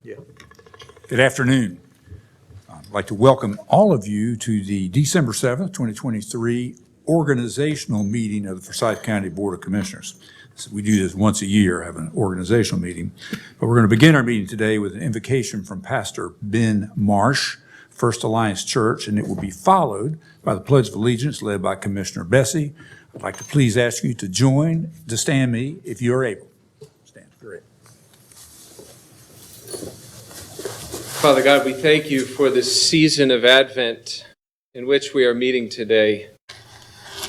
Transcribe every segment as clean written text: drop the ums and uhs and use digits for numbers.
Yeah. Good afternoon. I'd like to welcome all of you to the December 7th, 2023 organizational meeting of the Forsyth County Board of Commissioners. So we do this once a year, have an organizational meeting. But we're going to begin our meeting today with an invocation from Pastor Ben Marsh, First Alliance Church, and it will be followed by the Pledge of Allegiance led by Commissioner Bessie. I'd like to please ask you to stand me if you're able. Stand if you're able. Father God, we thank you for this season of Advent in which we are meeting today.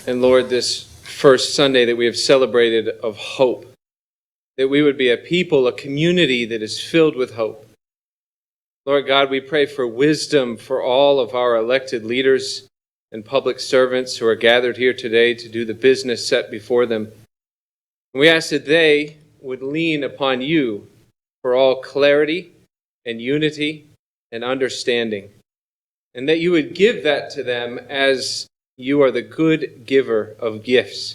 And Lord, this first Sunday that we have celebrated of hope, that we would be a people, a community that is filled with hope. Lord God, we pray for wisdom for all of our elected leaders and public servants who are gathered here today to do the business set before them. And we ask that they would lean upon you for all clarity and unity and understanding, and that you would give that to them as you are the good giver of gifts.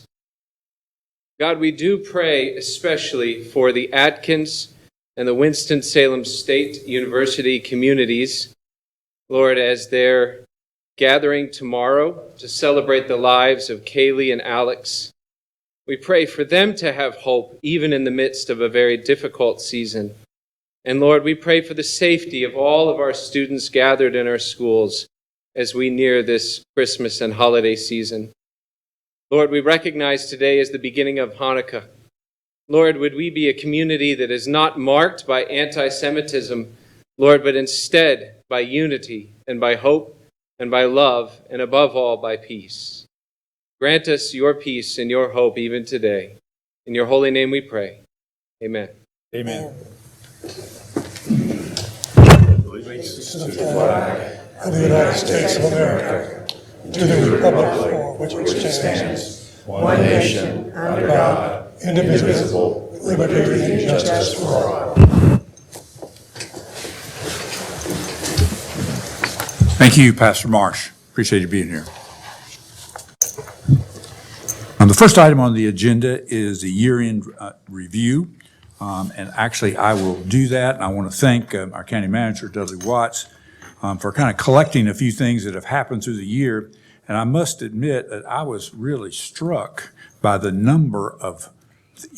God, we do pray especially for the Atkins and the Winston-Salem State University communities, Lord, as they're gathering tomorrow to celebrate the lives of Kaylee and Alex. We pray for them to have hope even in the midst of a very difficult season. And Lord, we pray for the safety of all of our students gathered in our schools as we near this Christmas and holiday season. Lord, we recognize today as the beginning of Hanukkah. Lord, would we be a community that is not marked by anti-Semitism, Lord, but instead by unity and by hope and by love and above all by peace. Grant us your peace and your hope even today. In your holy name we pray. Amen. Amen. Allegiance to the flag of the United States of America, to the republic for which it stands, one nation, under God, indivisible, with liberty and justice for all. Thank you, Pastor Marsh. Appreciate you being here. The first item on the agenda is the year-end review. And actually, I will do that. And I want to thank our county manager, Dudley Watts, for kind of collecting a few things that have happened through the year. And I must admit that I was really struck by the number of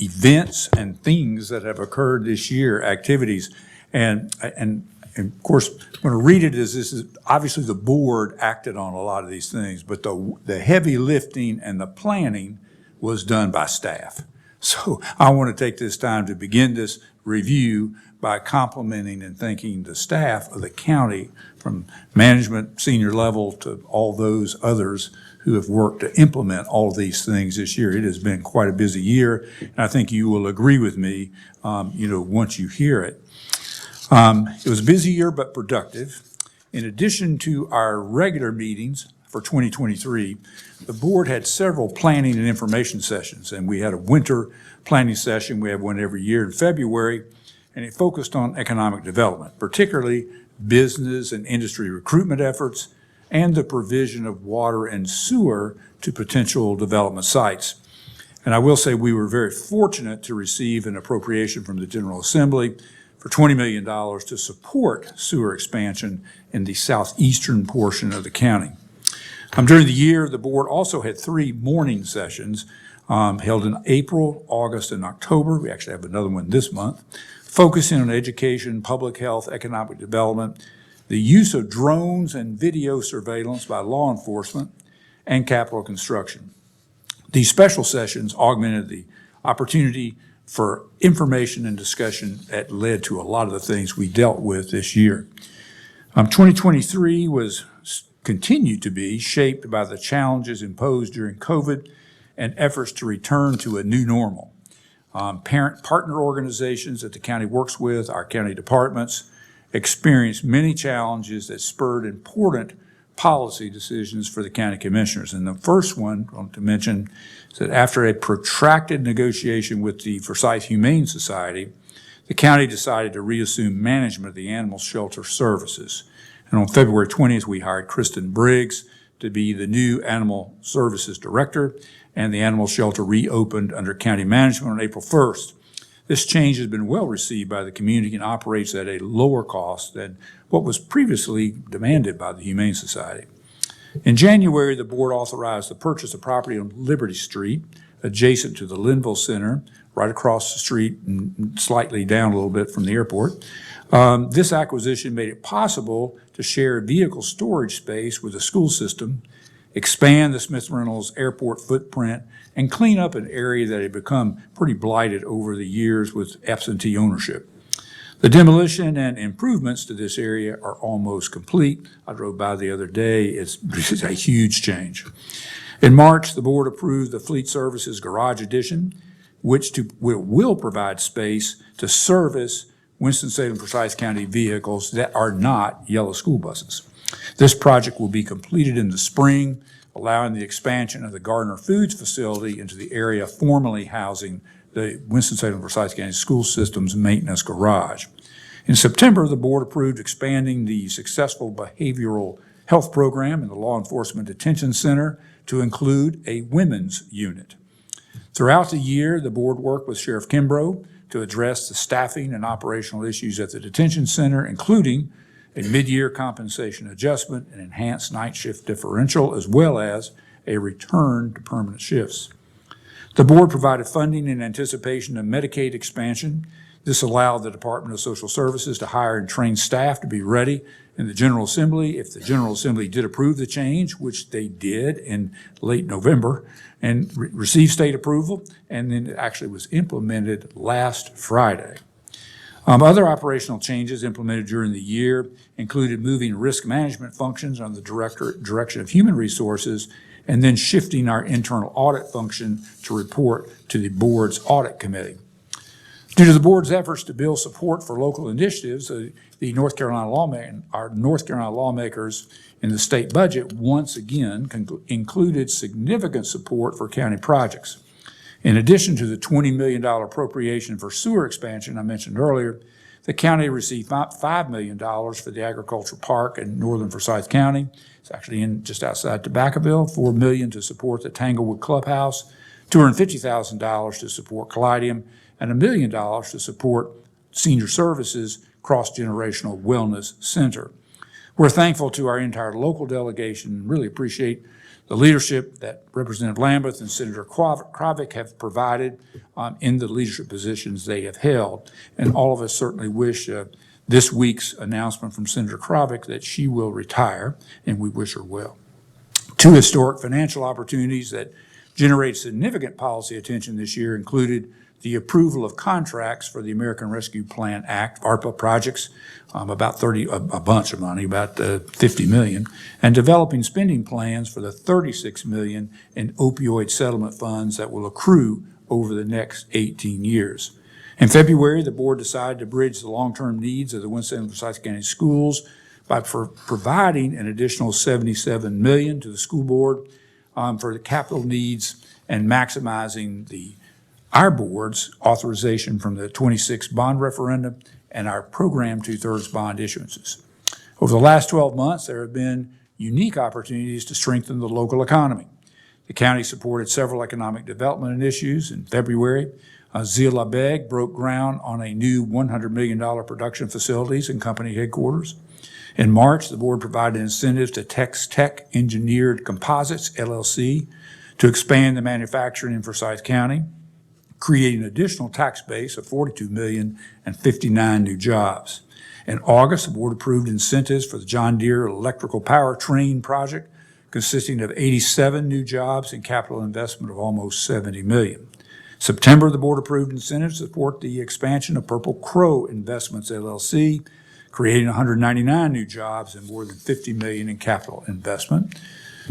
events and things that have occurred this year, activities. And of course, when I read it, this is obviously the board acted on a lot of these things, but the heavy lifting and the planning was done by staff. So I want to take this time to begin this review by complimenting and thanking the staff of the county, from management, senior level, to all those others who have worked to implement all of these things this year. It has been quite a busy year, and I think you will agree with me, once you hear it. It was a busy year, but productive. In addition to our regular meetings for 2023, the board had several planning and information sessions, and we had a winter planning session. We have one every year in February, and it focused on economic development, particularly business and industry recruitment efforts and the provision of water and sewer to potential development sites. And I will say we were very fortunate to receive an appropriation from the General Assembly for $20 million to support sewer expansion in the southeastern portion of the county. During the year, the board also had 3 morning sessions held in April, August, and October. We actually have another one this month, focusing on education, public health, economic development, the use of drones and video surveillance by law enforcement, and capital construction. These special sessions augmented the opportunity for information and discussion that led to a lot of the things we dealt with this year. 2023 continued to be shaped by the challenges imposed during COVID and efforts to return to a new normal. Parent partner organizations that the county works with, our county departments, experienced many challenges that spurred important policy decisions for the county commissioners. And the first one I want to mention is that after a protracted negotiation with the Forsyth Humane Society, the county decided to reassume management of the animal shelter services. And on February 20th, we hired Kristen Briggs to be the new Animal Services Director, and the animal shelter reopened under county management on April 1st. This change has been well received by the community and operates at a lower cost than what was previously demanded by the Humane Society. In January, the board authorized the purchase of property on Liberty Street, adjacent to the Linville Center, right across the street and slightly down a little bit from the airport. This acquisition made it possible to share vehicle storage space with the school system, expand the Smith Reynolds Airport footprint, and clean up an area that had become pretty blighted over the years with absentee ownership. The demolition and improvements to this area are almost complete. I drove by the other day. It's a huge change. In March, the board approved the Fleet Services Garage Addition, which will provide space to service Winston-Salem Forsyth County vehicles that are not yellow school buses. This project will be completed in the spring, allowing the expansion of the Gardner Foods facility into the area formerly housing the Winston-Salem Forsyth County School System's maintenance garage. In September, the board approved expanding the successful behavioral health program in the Law Enforcement Detention Center to include a women's unit. Throughout the year, the board worked with Sheriff Kimbrough to address the staffing and operational issues at the detention center, including a mid-year compensation adjustment, an enhanced night shift differential, as well as a return to permanent shifts. The board provided funding in anticipation of Medicaid expansion. This allowed the Department of Social Services to hire and train staff to be ready in the General Assembly if the General Assembly did approve the change, which they did in late November, and received state approval, and then it actually was implemented last Friday. Other operational changes implemented during the year included moving risk management functions on the direction of human resources, and then shifting our internal audit function to report to the board's audit committee. Due to the board's efforts to build support for local initiatives, our North Carolina lawmakers in the state budget once again included significant support for county projects. In addition to the $20 million appropriation for sewer expansion I mentioned earlier, the county received $5 million for the agricultural park in northern Forsyth County. It's actually just outside Tobaccoville, $4 million to support the Tanglewood Clubhouse, $250,000 to support Callidium, and $1 million to support Senior Services Cross-Generational Wellness Center. We're thankful to our entire local delegation and really appreciate the leadership that Representative Lambeth and Senator Kravick have provided in the leadership positions they have held. And all of us certainly wish this week's announcement from Senator Kravick that she will retire, and we wish her well. Two historic financial opportunities that generate significant policy attention this year included the approval of contracts for the American Rescue Plan Act, ARPA projects, about a bunch of money, about $50 million, and developing spending plans for the $36 million in opioid settlement funds that will accrue over the next 18 years. In February, the board decided to bridge the long-term needs of the Winston-Salem Forsyth County schools by providing an additional $77 million to the school board for the capital needs and maximizing our board's authorization from the 26 bond referendum and our program 2/3 bond issuances. Over the last 12 months, there have been unique opportunities to strengthen the local economy. The county supported several economic development initiatives. In February, Zila Beg broke ground on a new $100 million production facilities and company headquarters. In March, the board provided incentives to Tex Tech Engineered Composites, LLC, to expand the manufacturing in Forsyth County, creating an additional tax base of $42 million and 59 new jobs. In August, the board approved incentives for the John Deere electrical powertrain project, consisting of 87 new jobs and capital investment of almost $70 million. September, the board approved incentives to support the expansion of Purple Crow Investments, LLC, creating 199 new jobs and more than $50 million in capital investment.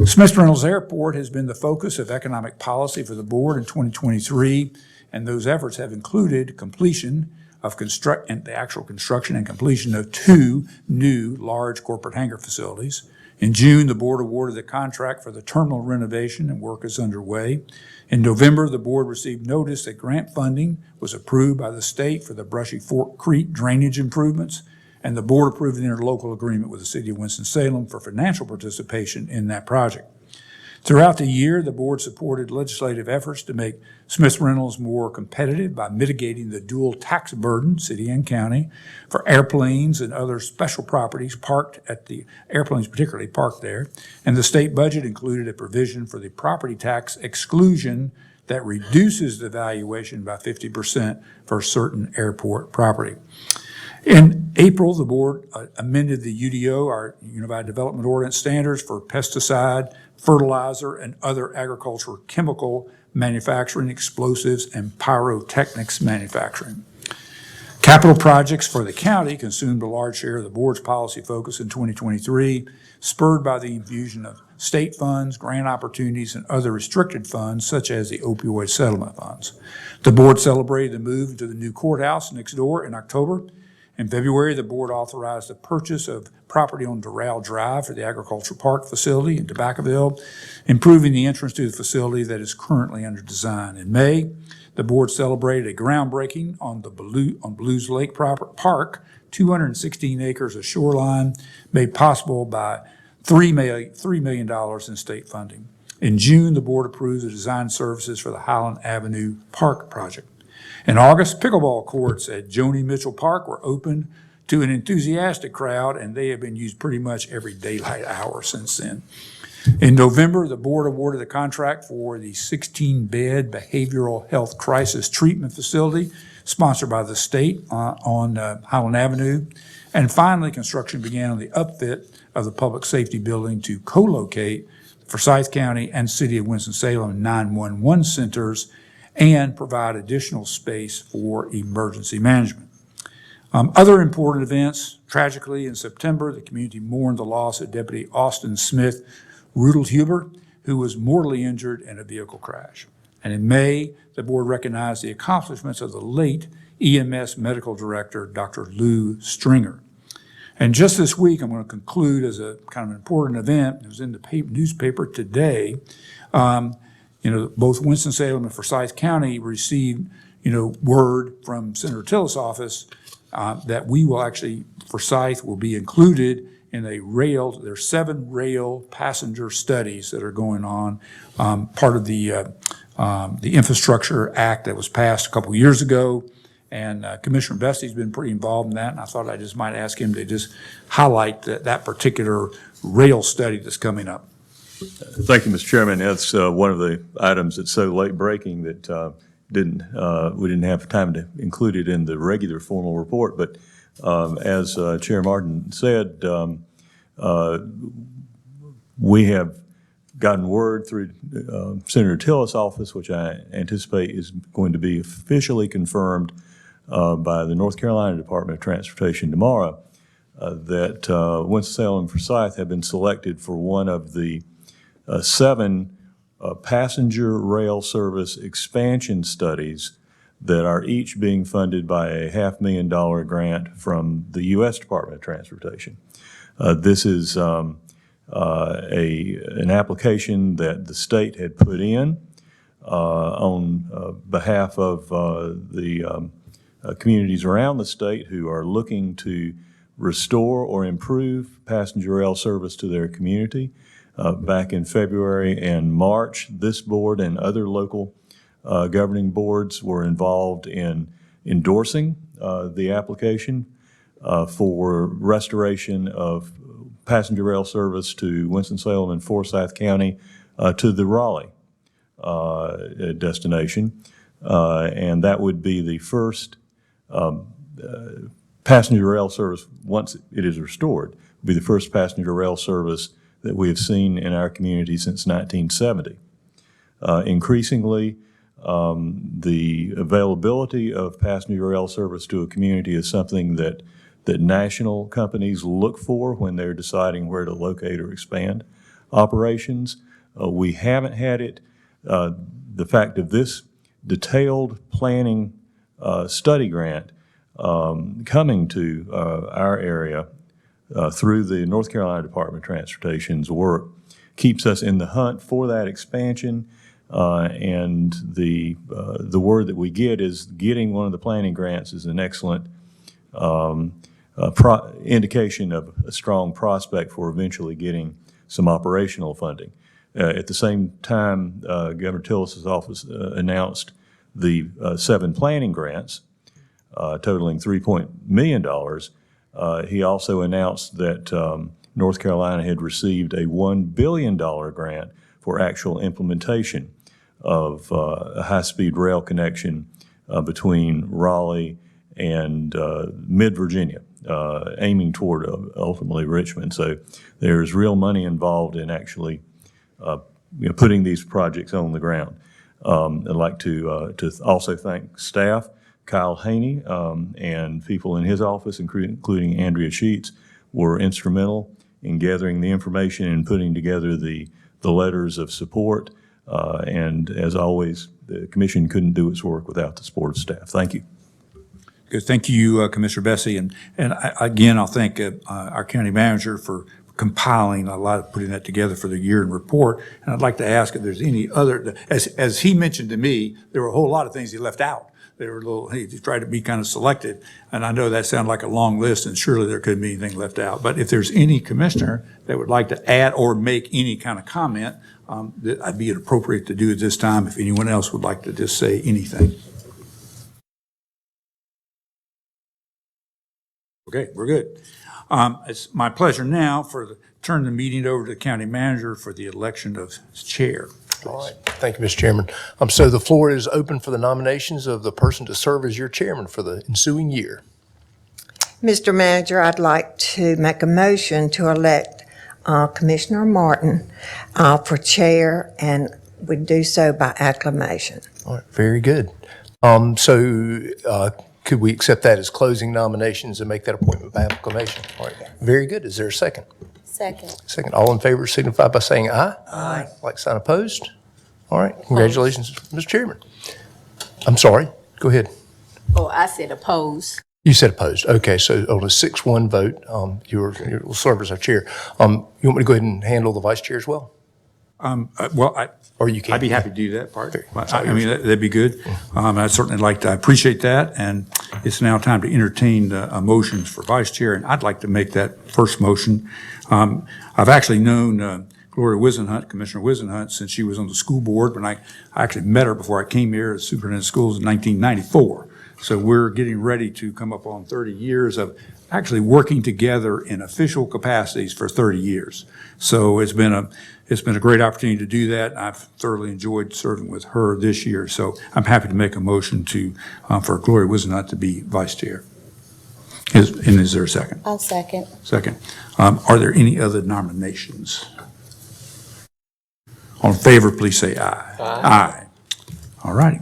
Smith Reynolds Airport has been the focus of economic policy for the board in 2023, and those efforts have included completion of the actual construction and completion of 2 new large corporate hangar facilities. In June, the board awarded the contract for the terminal renovation and work is underway. In November, the board received notice that grant funding was approved by the state for the Brushy Fork Creek drainage improvements, and the board approved an interlocal agreement with the city of Winston-Salem for financial participation in that project. Throughout the year, the board supported legislative efforts to make Smith Reynolds more competitive by mitigating the dual tax burden, city and county, for airplanes and other special properties parked at the airplanes particularly parked there. And the state budget included a provision for the property tax exclusion that reduces the valuation by 50% for certain airport property. In April, the board amended the UDO, our Unified Development Ordinance standards, for pesticide, fertilizer, and other agricultural chemical manufacturing, explosives, and pyrotechnics manufacturing. Capital projects for the county consumed a large share of the board's policy focus in 2023, spurred by the infusion of state funds, grant opportunities, and other restricted funds, such as the opioid settlement funds. The board celebrated the move into the new courthouse next door in October. In February, the board authorized the purchase of property on Doral Drive for the agricultural park facility in Tobaccoville, improving the entrance to the facility that is currently under design. In May, the board celebrated a groundbreaking on Blues Lake Park, 216 acres of shoreline, made possible by $3 million in state funding. In June, the board approved the design services for the Highland Avenue Park project. In August, pickleball courts at Joni Mitchell Park were opened to an enthusiastic crowd, and they have been used pretty much every daylight hour since then. In November, the board awarded the contract for the 16-bed behavioral health crisis treatment facility sponsored by the state on Highland Avenue. And finally, construction began on the upfit of the public safety building to co-locate Forsyth County and City of Winston-Salem 911 centers and provide additional space for emergency management. Other important events, tragically in September, the community mourned the loss of Deputy Austin Smith Rudelhuber, who was mortally injured in a vehicle crash. And in May, the board recognized the accomplishments of the late EMS Medical Director, Dr. Lou Stringer. And just this week, I'm going to conclude as a kind of an important event. It was in the newspaper today. Both Winston-Salem and Forsyth County received, word from Senator Tillis' office that we will actually, Forsyth will be included in there's 7 rail passenger studies that are going on, part of the Infrastructure Act that was passed a couple years ago. And Commissioner Bestie's been pretty involved in that, and I thought I just might ask him to just highlight that particular rail study that's coming up. Thank you, Mr. Chairman. That's one of the items that's so late breaking that we didn't have time to include it in the regular formal report. But as Chair Martin said, we have gotten word through Senator Tillis' office, which I anticipate is going to be officially confirmed by the North Carolina Department of Transportation tomorrow, that Winston-Salem and Forsyth have been selected for one of the 7 passenger rail service expansion studies that are each being funded by a $500,000 grant from the U.S. Department of Transportation. This is an application that the state had put in on behalf of the communities around the state who are looking to restore or improve passenger rail service to their community. Back in February and March, this board and other local governing boards were involved in endorsing the application for restoration of passenger rail service to Winston-Salem and Forsyth County to the Raleigh destination. And that would be the first passenger rail service, once it is restored, would be the first passenger rail service that we have seen in our community since 1970. Increasingly, the availability of passenger rail service to a community is something that national companies look for when they're deciding where to locate or expand operations. We haven't had it. The fact of this detailed planning study grant coming to our area through the North Carolina Department of Transportation's work keeps us in the hunt for that expansion, and the word that we get is getting one of the planning grants is an excellent indication of a strong prospect for eventually getting some operational funding. At the same time, Governor Tillis's office announced the 7 planning grants totaling $3 million. He also announced that North Carolina had received a $1 billion grant for actual implementation of a high-speed rail connection between Raleigh and mid-Virginia, aiming toward ultimately Richmond. So there's real money involved in actually putting these projects on the ground. I'd like to also thank staff, Kyle Haney, and people in his office, including Andrea Sheets, were instrumental in gathering the information and putting together the letters of support. And as always, the commission couldn't do its work without the support of staff. Thank you. Good. Thank you, Commissioner Bessie. And again, I'll thank our county manager for compiling a lot of putting that together for the year-end report. And I'd like to ask if there's any other, as he mentioned to me, there were a whole lot of things he left out. They were he tried to be kind of selective. And I know that sounded like a long list, and surely there couldn't be anything left out. But if there's any commissioner that would like to add or make any kind of comment, I'd be appropriate to do it this time if anyone else would like to just say anything. Okay, we're good. It's my pleasure now turn the meeting over to the county manager for the election of chair. All right. Thank you, Mr. Chairman. So the floor is open for the nominations of the person to serve as your chairman for the ensuing year. Mr. Manager, I'd like to make a motion to elect Commissioner Martin for chair, and we do so by acclamation. All right, very good. Could we accept that as closing nominations and make that appointment by acclamation? All right, very good. Is there a second? Second. Second. All in favor signify by saying aye. Aye. Like sign opposed? All right, congratulations, Mr. Chairman. I'm sorry, go ahead. Oh, I said oppose. You said opposed. Okay, so on a 6-1 vote, you'll serve as our chair. You want me to go ahead and handle the vice chair as well? Or you can. I'd be happy to do that part. It's I mean, that'd be good. I'd certainly like to, I appreciate that. And it's now time to entertain motions for vice chair. And I'd like to make that first motion. I've actually known Gloria Wisenhunt, Commissioner Wisenhunt, since she was on the school board when I actually met her before I came here as superintendent of schools in 1994. So we're getting ready to come up on 30 years of actually working together in official capacities for 30 years. So it's been a great opportunity to do that. I've thoroughly enjoyed serving with her this year. So I'm happy to make a motion for Gloria Wisenhunt to be vice chair. Is there a second? I'll second. Second. Are there any other nominations? All in favor, please say aye. Aye. All righty.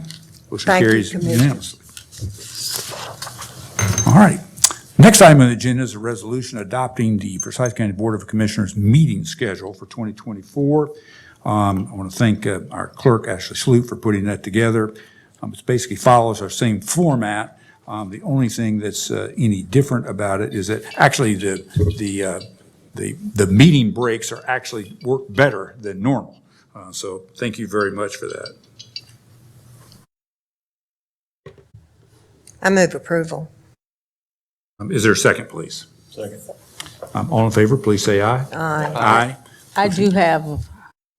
Motion Thank you, carries Commissioner. unanimously. All right. Next item on the agenda is a resolution adopting the Forsyth County Board of Commissioners meeting schedule for 2024. I want to thank our clerk, Ashley Sloot, for putting that together. It basically follows our same format. The only thing that's any different about it is that actually the meeting breaks are actually work better than normal. So thank you very much for that. I move approval. Is there a second, please? Second. All in favor, please say aye. Aye. Aye. I do have,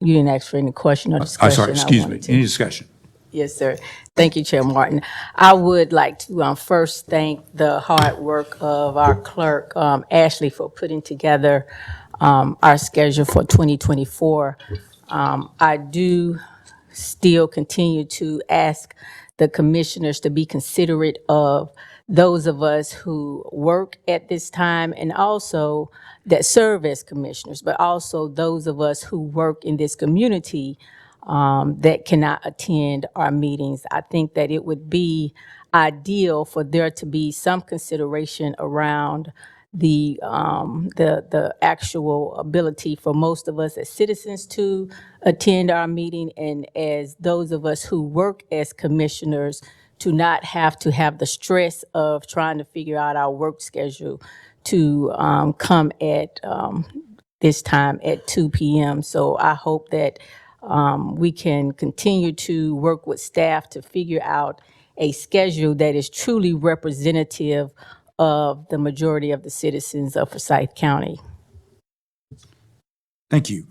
you didn't ask for any question or discussion. I'm sorry, excuse me. wanted to- Any discussion? Yes, sir. Thank you, Chair Martin. I would like to first thank the hard work of our clerk, Ashley, for putting together our schedule for 2024. I do still continue to ask the commissioners to be considerate of those of us who work at this time and also that serve as commissioners, but also those of us who work in this community that cannot attend our meetings. I think that it would be ideal for there to be some consideration around the actual ability for most of us as citizens to attend our meeting, and as those of us who work as commissioners to not have to have the stress of trying to figure out our work schedule to come at this time at 2 p.m. So I hope that we can continue to work with staff to figure out a schedule that is truly representative of the majority of the citizens of Forsyth County. Thank you.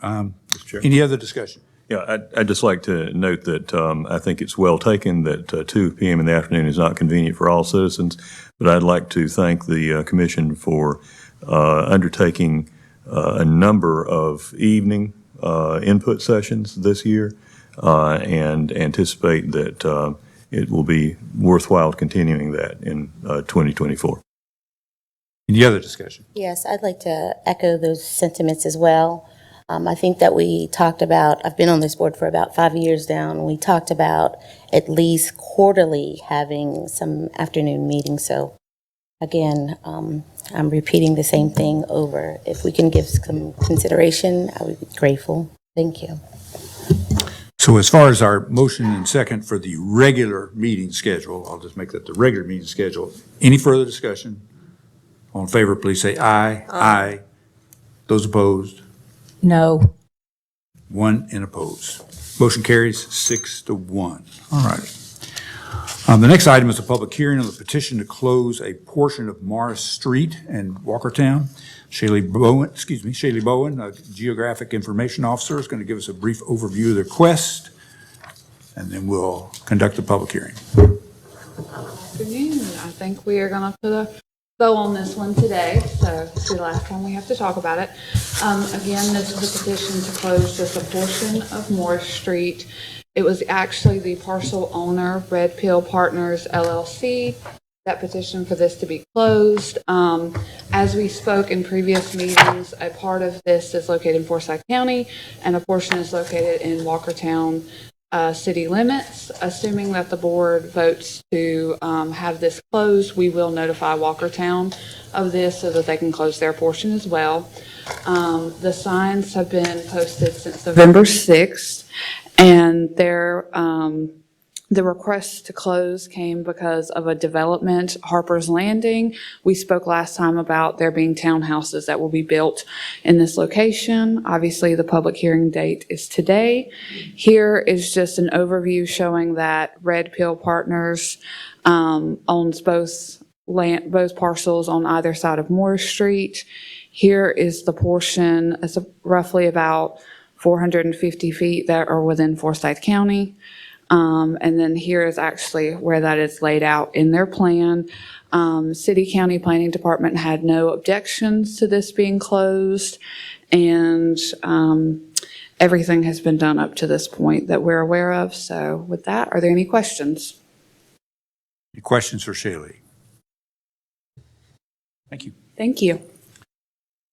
Chair. Any other discussion? Yeah, I'd just like to note that I think it's well taken that 2 p.m. in the afternoon is not convenient for all citizens, but I'd like to thank the commission for undertaking a number of evening input sessions this year and anticipate that it will be worthwhile continuing that in 2024. Any other discussion? Yes, I'd like to echo those sentiments as well. I think that we talked about, I've been on this board for about 5 years now, and we talked about at least quarterly having some afternoon meetings. So again, I'm repeating the same thing over. If we can give some consideration, I would be grateful. Thank you. So as far as our motion and second for the regular meeting schedule, I'll just make that the regular meeting schedule. Any further discussion? All in favor, please say aye. Aye. Those opposed? No. 1 and opposed. Motion carries 6-1. All right. The next item is a public hearing on the petition to close a portion of Morris Street in Walkertown. Shaylee Bowen, a Geographic Information Officer, is going to give us a brief overview of the request, and then we'll conduct the public hearing. Afternoon. I think we are going to put a bow on this one today, so it's the last time we have to talk about it. Again, this is a petition to close just a portion of Morris Street. It was actually the parcel owner, Red Pill Partners LLC, that petitioned for this to be closed. As we spoke in previous meetings, a part of this is located in Forsyth County, and a portion is located in Walkertown city limits. Assuming that the board votes to have this closed, we will notify Walkertown of this so that they can close their portion as well. The signs have been posted since November 6th, and the request to close came because of a development, Harper's Landing. We spoke last time about there being townhouses that will be built in this location. Obviously, the public hearing date is today. Here is just an overview showing that Red Pill Partners owns both parcels on either side of Morris Street. Here is the portion, it's roughly about 450 feet that are within Forsyth County. And then here is actually where that is laid out in their plan. City County Planning Department had no objections to this being closed, and everything has been done up to this point that we're aware of. So with that, are there any questions? Any questions for Shaylee? Thank you. Thank you.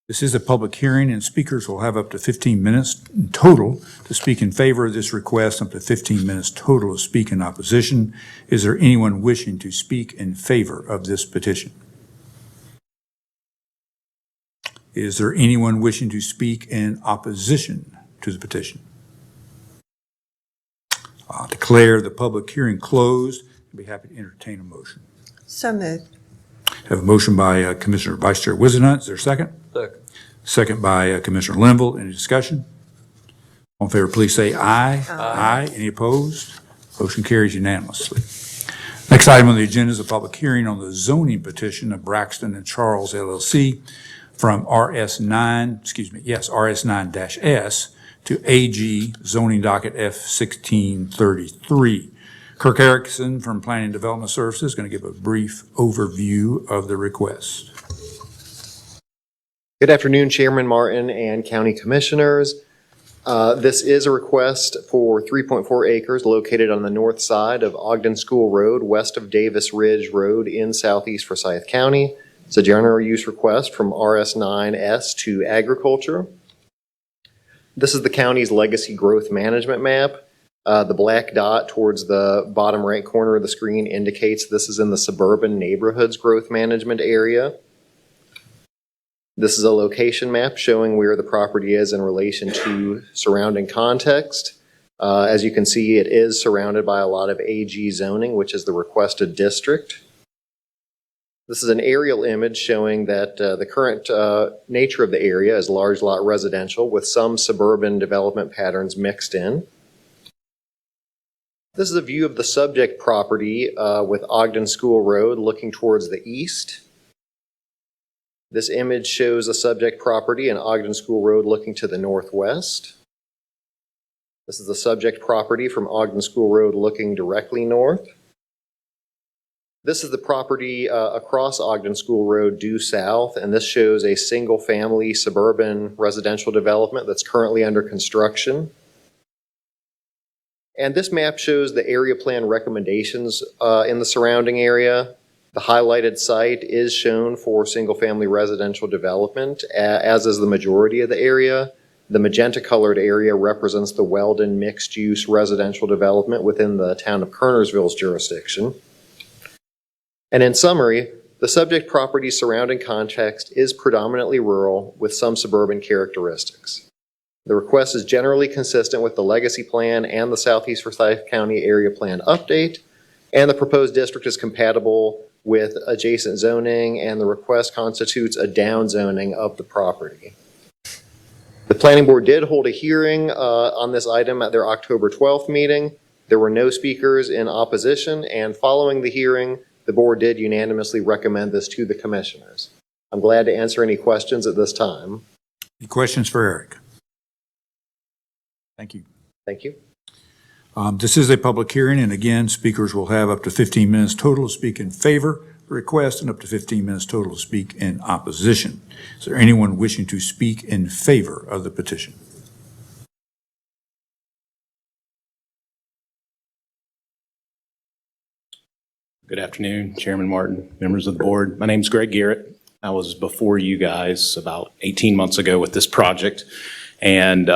This is a public hearing, and speakers will have up to 15 minutes in total to speak in favor of this request, up to 15 minutes total to speak in opposition. Is there anyone wishing to speak in favor of this petition? Is there anyone wishing to speak in opposition to the petition? I'll declare the public hearing closed. I'd be happy to entertain a motion. So moved. Have a motion by Commissioner Vice Chair Wizenhut. Is there a second? Second. Second by Commissioner Linville. Any discussion? All in favor, please say aye. Aye. Any opposed? Motion carries unanimously. Next item on the agenda is a public hearing on the zoning petition of Braxton and Charles LLC from RS9-S to AG zoning docket F1633. Kirk Erickson from Planning and Development Services is going to give a brief overview of the request. Good afternoon, Chairman Martin and County Commissioners. This is a request for 3.4 acres located on the north side of Ogden School Road, west of Davis Ridge Road in southeast Forsyth County. It's a general use request from RS9S to agriculture. This is the county's legacy growth management map. The black dot towards the bottom right corner of the screen indicates this is in the suburban neighborhoods growth management area. This is a location map showing where the property is in relation to surrounding context. As you can see, it is surrounded by a lot of AG zoning, which is the requested district. This is an aerial image showing that the current nature of the area is large lot residential with some suburban development patterns mixed in. This is a view of the subject property with Ogden School Road looking towards the east. This image shows a subject property in Ogden School Road looking to the northwest. This is the subject property from Ogden School Road looking directly north. This is the property across Ogden School Road due south, and this shows a single-family suburban residential development that's currently under construction. And this map shows the area plan recommendations in the surrounding area. The highlighted site is shown for single-family residential development, as is the majority of the area. The magenta-colored area represents the Weldon mixed-use residential development within the town of Kernersville's jurisdiction. And in summary, the subject property surrounding context is predominantly rural with some suburban characteristics. The request is generally consistent with the legacy plan and the Southeast Forsyth County Area Plan update, and the proposed district is compatible with adjacent zoning, and the request constitutes a downzoning of the property. The planning board did hold a hearing on this item at their October 12th meeting. There were no speakers in opposition, and following the hearing, the board did unanimously recommend this to the commissioners. I'm glad to answer any questions at this time. Any questions for Eric? Thank you. Thank you. This is a public hearing, and again, speakers will have up to 15 minutes total to speak in favor of the request and up to 15 minutes total to speak in opposition. Is there anyone wishing to speak in favor of the petition? Good afternoon, Chairman Martin, members of the board. My name's Greg Garrett. I was before you guys about 18 months ago with this project and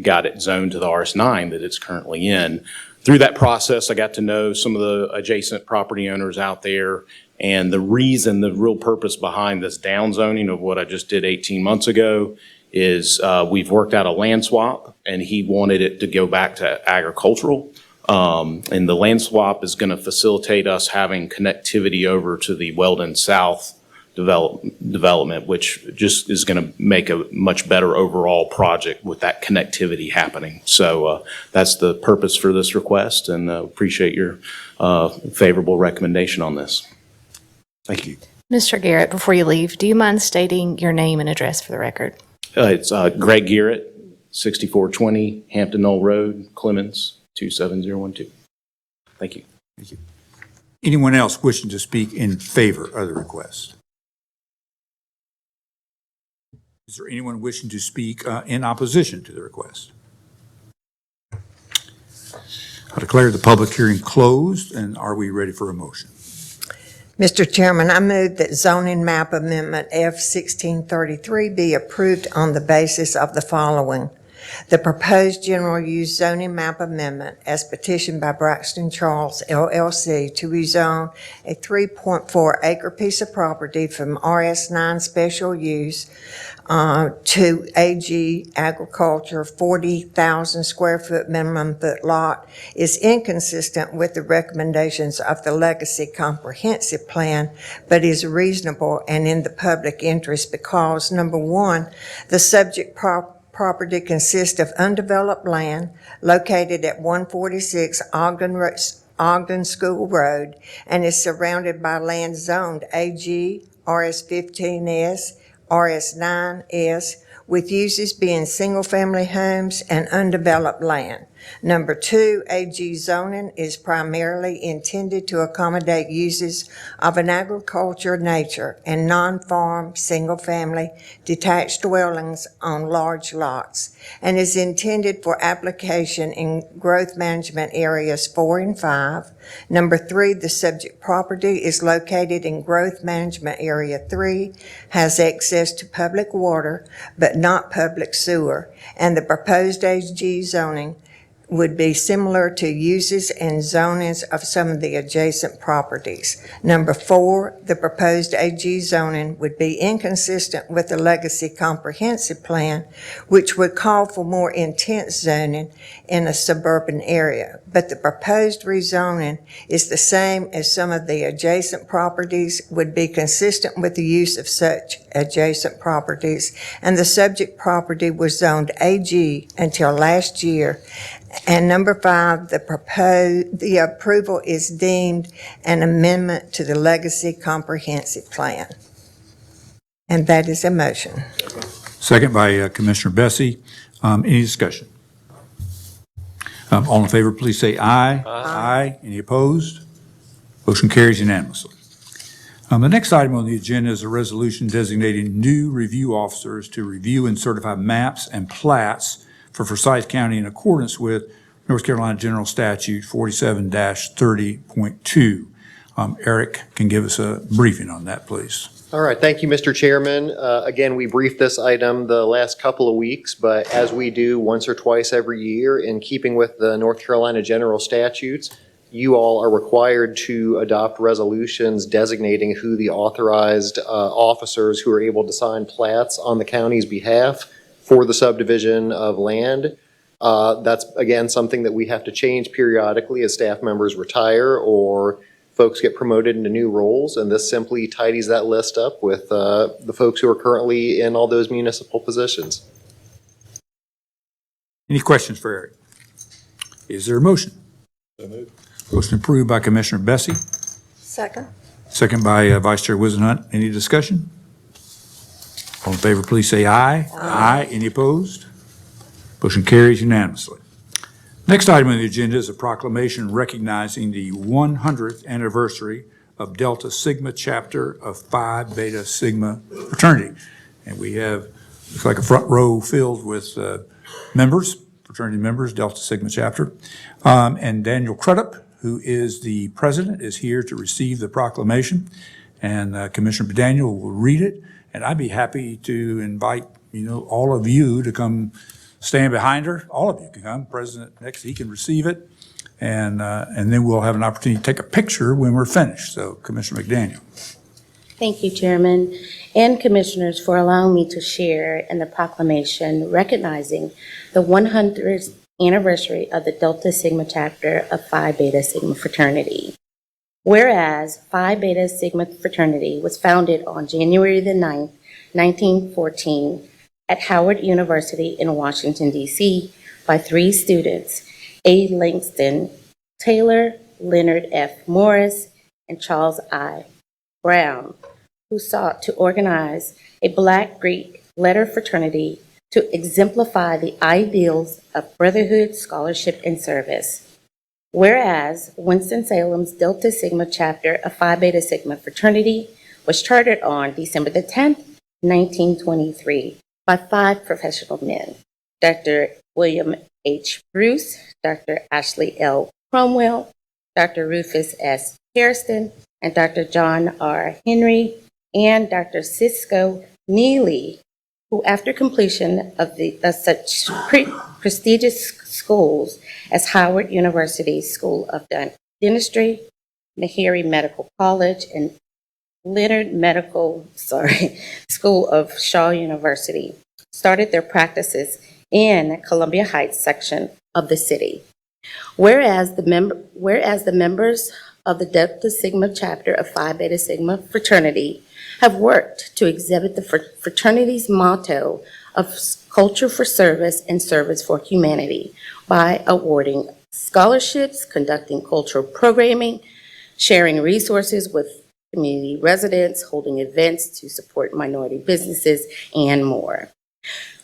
got it zoned to the RS9 that it's currently in. Through that process, I got to know some of the adjacent property owners out there, and the real purpose behind this downzoning of what I just did 18 months ago is we've worked out a land swap, and he wanted it to go back to agricultural. And the land swap is going to facilitate us having connectivity over to the Weldon South development, which just is going to make a much better overall project with that connectivity happening. So that's the purpose for this request, and appreciate your favorable recommendation on this. Thank you. Mr. Garrett, before you leave, do you mind stating your name and address for the record? It's Greg Garrett, 6420 Hampton Knoll Road, Clemens, 27012. Thank you. Thank you. Anyone else wishing to speak in favor of the request? Is there anyone wishing to speak in opposition to the request? I declare the public hearing closed, and are we ready for a motion? Mr. Chairman, I move that zoning map amendment F-1633 be approved on the basis of the following. The proposed general use zoning map amendment as petitioned by Braxton Charles LLC to rezone a 3.4 acre piece of property from RS9 special use to AG agriculture 40,000 square foot minimum foot lot is inconsistent with the recommendations of the Legacy Comprehensive Plan, but is reasonable and in the public interest because, number one, the subject property consists of undeveloped land located at 146 Ogden School Road and is surrounded by land zoned AG, RS15S, RS9S, with uses being single-family homes and undeveloped land. Number two, AG zoning is primarily intended to accommodate uses of an agriculture nature and non-farm, single-family, detached dwellings on large lots, and is intended for application in growth management areas 4 and 5. Number three, the subject property is located in growth management area 3, has access to public water, but not public sewer, and the proposed AG zoning would be similar to uses and zonings of some of the adjacent properties. Number four, the proposed AG zoning would be inconsistent with the Legacy Comprehensive Plan, which would call for more intense zoning in a suburban area. But the proposed rezoning is the same as some of the adjacent properties, would be consistent with the use of such adjacent properties, and the subject property was zoned AG until last year. And number five, the approval is deemed an amendment to the Legacy Comprehensive Plan. And that is a motion. Second by Commissioner Bessie. Any discussion? All in favor, please say aye. Aye. Any opposed? Motion carries unanimously. The next item on the agenda is a resolution designating new review officers to review and certify maps and plats for Forsyth County in accordance with North Carolina General Statute 47-30.2. Eric can give us a briefing on that, please. All right, thank you, Mr. Chairman. Again, we briefed this item the last couple of weeks, but as we do once or twice every year, in keeping with the North Carolina general statutes, you all are required to adopt resolutions designating who the authorized officers who are able to sign plats on the county's behalf for the subdivision of land. That's, again, something that we have to change periodically as staff members retire or folks get promoted into new roles, and this simply tidies that list up with the folks who are currently in all those municipal positions. Any questions for Eric? Is there a motion? So moved. Motion approved by Commissioner Bessie, Second. second by Vice Chair Wizenhunt. Any discussion? All in favor, please say aye. Aye. Any opposed? Motion carries unanimously. Next item on the agenda is a proclamation recognizing the 100th anniversary of Delta Sigma chapter of Phi Beta Sigma fraternity. And we have, looks like a front row filled with members, fraternity members, Delta Sigma chapter. And Daniel Crudup, who is the president, is here to receive the proclamation. And Commissioner Daniel will read it. And I'd be happy to invite, all of you to come stand behind her. All of you can come. President next, he can receive it. And then we'll have an opportunity to take a picture when we're finished. So Commissioner McDaniel. Thank you, Chairman and Commissioners, for allowing me to share in the proclamation recognizing the 100th anniversary of the Delta Sigma chapter of Phi Beta Sigma fraternity. Whereas Phi Beta Sigma fraternity was founded on January the 9th, 1914 at Howard University in Washington, D.C. by 3 students, A. Langston Taylor, Leonard F. Morris, and Charles I. Brown, who sought to organize a Black Greek letter fraternity to exemplify the ideals of brotherhood, scholarship, and service. Whereas Winston-Salem's Delta Sigma chapter of Phi Beta Sigma fraternity was chartered on December the 10th, 1923 by 5 professional men, Dr. William H. Bruce, Dr. Ashley L. Cromwell, Dr. Rufus S. Hairston, and Dr. John R. Henry, and Dr. Cisco Neely, who after completion of such prestigious schools as Howard University School of Dentistry, Meharry Medical College, and Leonard School of Shaw University, started their practices in Columbia Heights section of the city. Whereas the members of the Delta Sigma chapter of Phi Beta Sigma fraternity have worked to exhibit the fraternity's motto of culture for service and service for humanity by awarding scholarships, conducting cultural programming, sharing resources with community residents, holding events to support minority businesses, and more.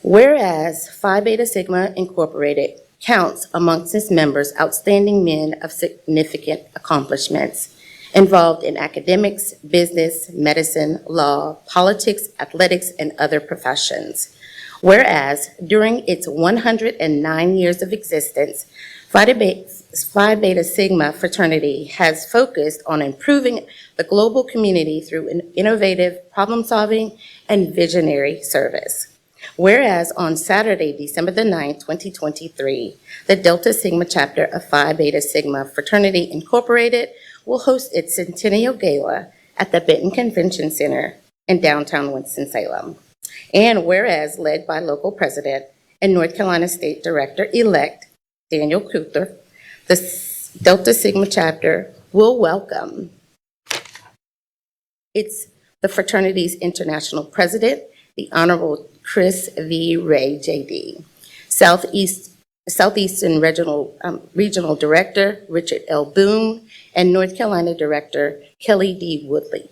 Whereas Phi Beta Sigma Incorporated counts amongst its members outstanding men of significant accomplishments involved in academics, business, medicine, law, politics, athletics, and other professions. Whereas during its 109 years of existence, Phi Beta Sigma fraternity has focused on improving the global community through an innovative problem-solving and visionary service. Whereas on Saturday, December the 9th, 2023, the Delta Sigma chapter of Phi Beta Sigma Fraternity Incorporated will host its Centennial Gala at the Benton Convention Center in downtown Winston-Salem. And whereas led by local president and North Carolina State Director-elect Daniel Crudup, the Delta Sigma chapter will welcome the fraternity's international president, the Honorable Chris V. Ray, J.D., Southeastern Regional Director Richard L. Boone, and North Carolina Director Kelly D. Woodley.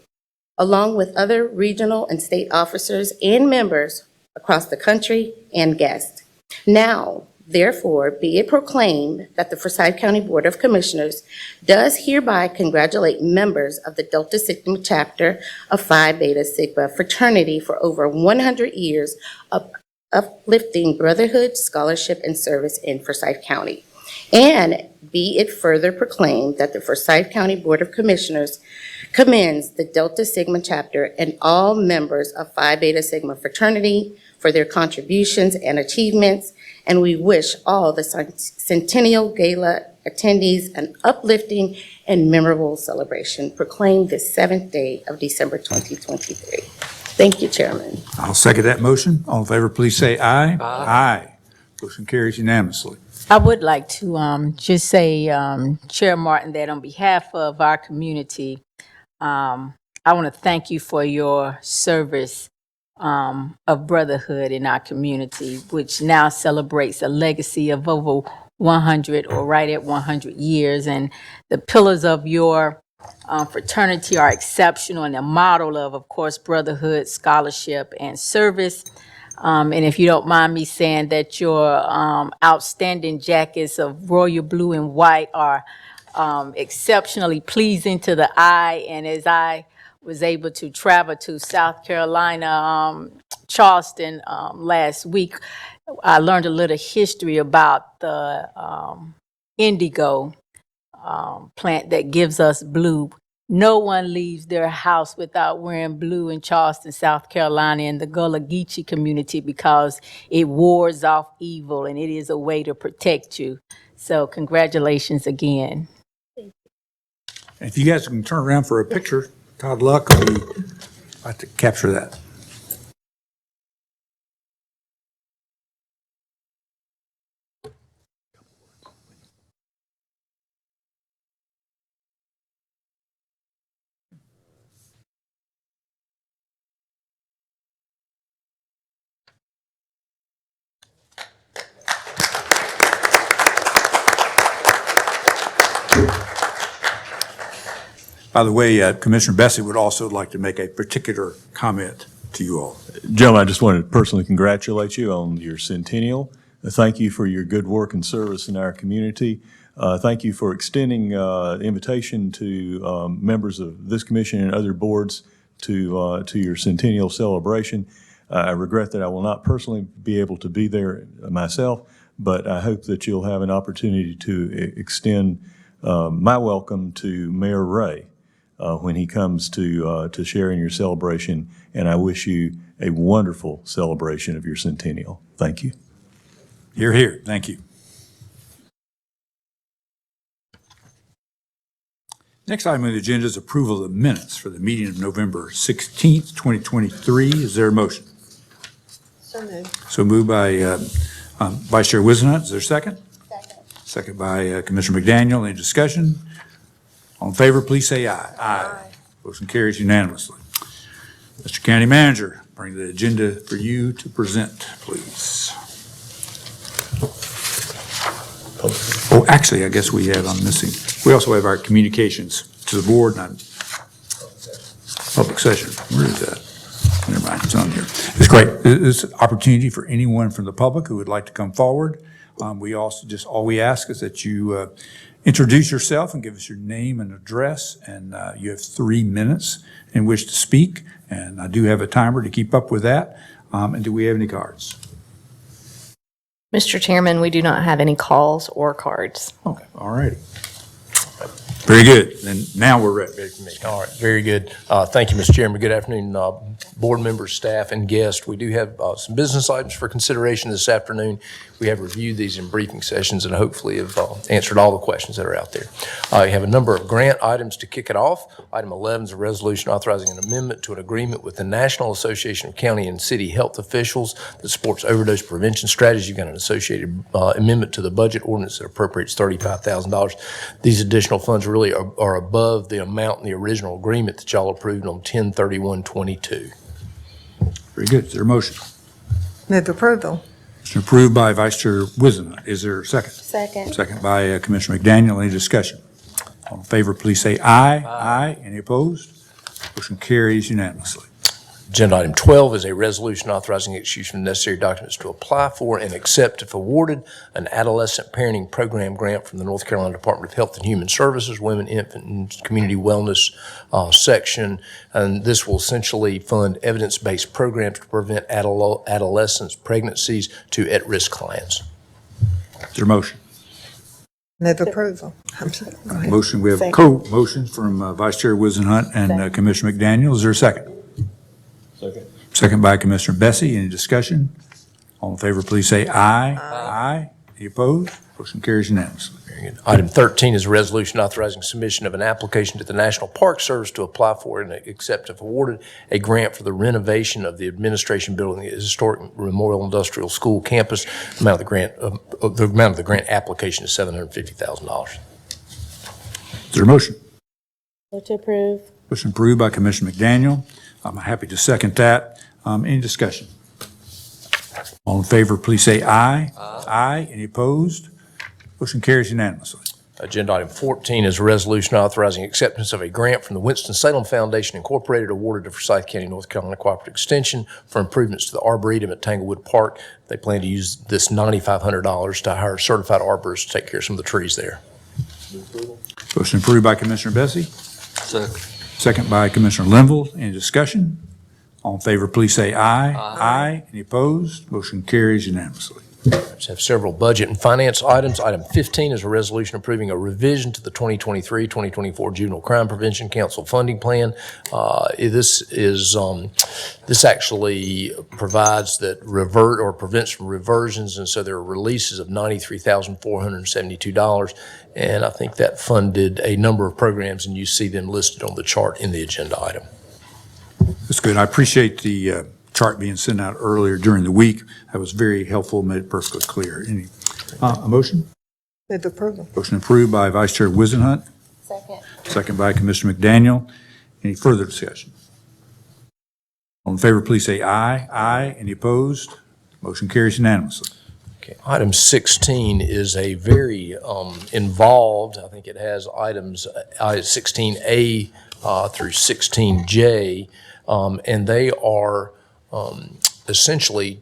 along with other regional and state officers and members across the country and guests. Now, therefore, be it proclaimed that the Forsyth County Board of Commissioners does hereby congratulate members of the Delta Sigma chapter of Phi Beta Sigma fraternity for over 100 years of uplifting brotherhood, scholarship, and service in Forsyth County. And be it further proclaimed that the Forsyth County Board of Commissioners commends the Delta Sigma chapter and all members of Phi Beta Sigma fraternity for their contributions and achievements, and we wish all the Centennial Gala attendees an uplifting and memorable celebration proclaimed this 7th day of December 2023. Thank you, Chairman. I'll second that motion. All in favor, please say aye. Aye. Motion carries unanimously. I would like to just say, Chair Martin, that on behalf of our community, I want to thank you for your service of brotherhood in our community, which now celebrates a legacy of over 100 or right at 100 years. And the pillars of your fraternity are exceptional, and a model of course, brotherhood, scholarship, and service. And if you don't mind me saying that your outstanding jackets of royal blue and white are exceptionally pleasing to the eye. And as I was able to travel to South Carolina, Charleston last week, I learned a little history about the indigo plant that gives us blue. No one leaves their house without wearing blue in Charleston, South Carolina, and the Gullah Geechee community, because it wards off evil and it is a way to protect you. So congratulations again. If you guys can turn around for a picture, Todd Luck will like to capture that. By the way, Commissioner Bessie would also like to make a particular comment to you all. Gentlemen, I just wanted to personally congratulate you on your centennial. Thank you for your good work and service in our community. Thank you for extending invitation to members of this commission and other boards to your centennial celebration. I regret that I will not personally be able to be there myself, but I hope that you'll have an opportunity to extend my welcome to Mayor Ray when he comes to share in your celebration, and I wish you a wonderful celebration of your centennial. Thank you. Hear, hear. Thank you. Next item on the agenda is approval of the minutes for the meeting of November 16th, 2023. Is there a motion? So moved. So moved by Vice Chair Wizenhut. Is there a second? Second. Second by Commissioner McDaniel. Any discussion? All in favor, please say aye. Aye. Motion carries unanimously. Mr. County Manager, bring the agenda for you to present, please. Oh, actually, I guess we have, I'm missing, we also have our communications to the board and public session. Where is that? Never mind, it's on here. It's great. It's an opportunity for anyone from the public who would like to come forward. We also all we ask is that you introduce yourself and give us your name and address, and you have 3 minutes in which to speak, and I do have a timer to keep up with that. And do we have any cards? Mr. Chairman, we do not have any calls or cards. Okay, all righty. Very good. Then now we're ready. All right, very good. Thank you, Mr. Chairman. Good afternoon, board members, staff, and guests. We do have some business items for consideration this afternoon. We have reviewed these in briefing sessions and hopefully have answered all the questions that are out there. You have a number of grant items to kick it off. Item 11 is a resolution authorizing an amendment to an agreement with the National Association of County and City Health Officials that supports overdose prevention strategy. You've got an associated amendment to the budget ordinance that appropriates $35,000. These additional funds really are above the amount in the original agreement that y'all approved on 10/31/22. Very good. Is there a motion? Move approval. Motion approved by Vice Chair Wizenhut. Is there a second? Second. Second by Commissioner McDaniel. Any discussion? All in favor, please say aye. Aye. Any opposed? Motion carries unanimously. Agenda item 12 is a resolution authorizing execution of necessary documents to apply for and accept, if awarded, an adolescent parenting program grant from the North Carolina Department of Health and Human Services, Women, Infant, and Community Wellness section. And this will essentially fund evidence-based programs to prevent adolescents' pregnancies to at-risk clients. Is there a motion? Move approval. I'm sorry. Go ahead. Motion, we have a Second. co-motion from Vice Chair Wizenhunt and Commissioner McDaniel. Is there a second? Second. Second by Commissioner Bessie. Any discussion? All in favor, please say aye. Aye. Any opposed? Motion carries unanimously. Very good. Item 13 is a resolution authorizing submission of an application to the National Park Service to apply for and accept, if awarded, a grant for the renovation of the administration building at the Historic Memorial Industrial School campus. The amount of the grant application is $750,000. Is there a motion? Vote to approve. Motion approved by Commissioner McDaniel. I'm happy to second that. Any discussion? All in favor, please say aye. Aye. Any opposed? Motion carries unanimously. Agenda item 14 is a resolution authorizing acceptance of a grant from the Winston-Salem Foundation Incorporated awarded to Forsyth County, North Carolina Cooperative Extension for improvements to the Arboretum at Tanglewood Park. They plan to use this $9,500 to hire certified arborists to take care of some of the trees there. Motion approved by Commissioner Bessie. Second. Second by Commissioner Linville. Any discussion? All in favor, please say aye. Aye. Any opposed? Motion carries unanimously. Just have several budget and finance items. Item 15 is a resolution approving a revision to the 2023-2024 Juvenile Crime Prevention Council funding plan. This actually provides that revert or prevents from reversions, and so there are releases of $93,472. And I think that funded a number of programs, and you see them listed on the chart in the agenda item. That's good. I appreciate the chart being sent out earlier during the week. That was very helpful, made it perfectly clear. A motion? Move approval. Motion approved by Vice Chair Wizenhunt. Second. Second by Commissioner McDaniel. Any further discussion? All in favor, please say aye. Aye. Any opposed? Motion carries unanimously. Okay. Item 16 is a very involved, I think it has items 16A through 16J, and they are essentially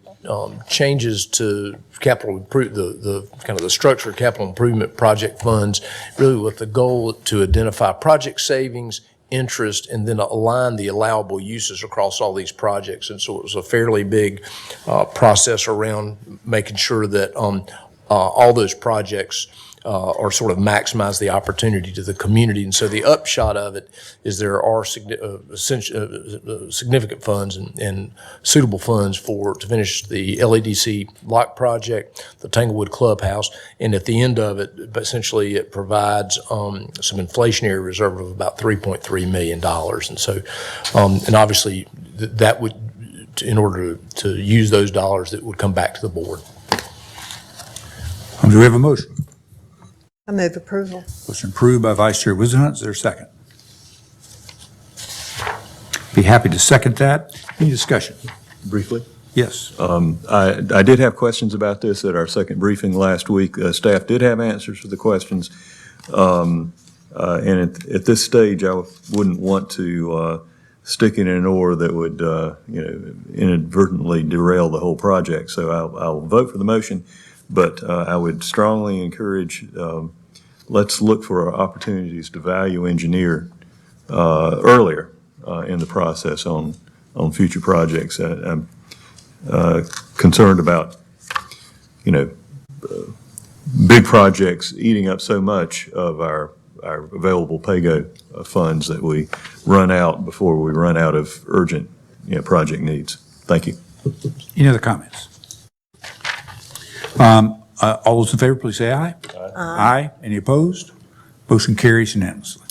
changes to capital the kind of the structure of capital improvement project funds, really with the goal to identify project savings, interest, and then align the allowable uses across all these projects. And so it was a fairly big process around making sure that all those projects or sort of maximize the opportunity to the community. And so the upshot of it is there are significant funds and suitable funds to finish the LEDC lock project, the Tanglewood Clubhouse, and at the end of it, essentially it provides some inflationary reserve of about $3.3 million. And so, and obviously that would, in order to use those dollars, that would come back to the board. Do we have a motion? I move approval. Motion approved by Vice Chair Wizenhunt. Is there a second? Be happy to second that. Any discussion? Briefly? Yes. I did have questions about this at our second briefing last week. Staff did have answers to the questions. And at this stage, I wouldn't want to stick it in an oar that would, inadvertently derail the whole project. So I'll vote for the motion, but I would strongly encourage, let's look for opportunities to value engineer earlier in the process on future projects. I'm concerned about, big projects eating up so much of our available PAYGO funds that we run out before we run out of urgent, project needs. Thank you. Any other comments? All those in favor, please say aye. Aye. Any opposed? Motion carries unanimously.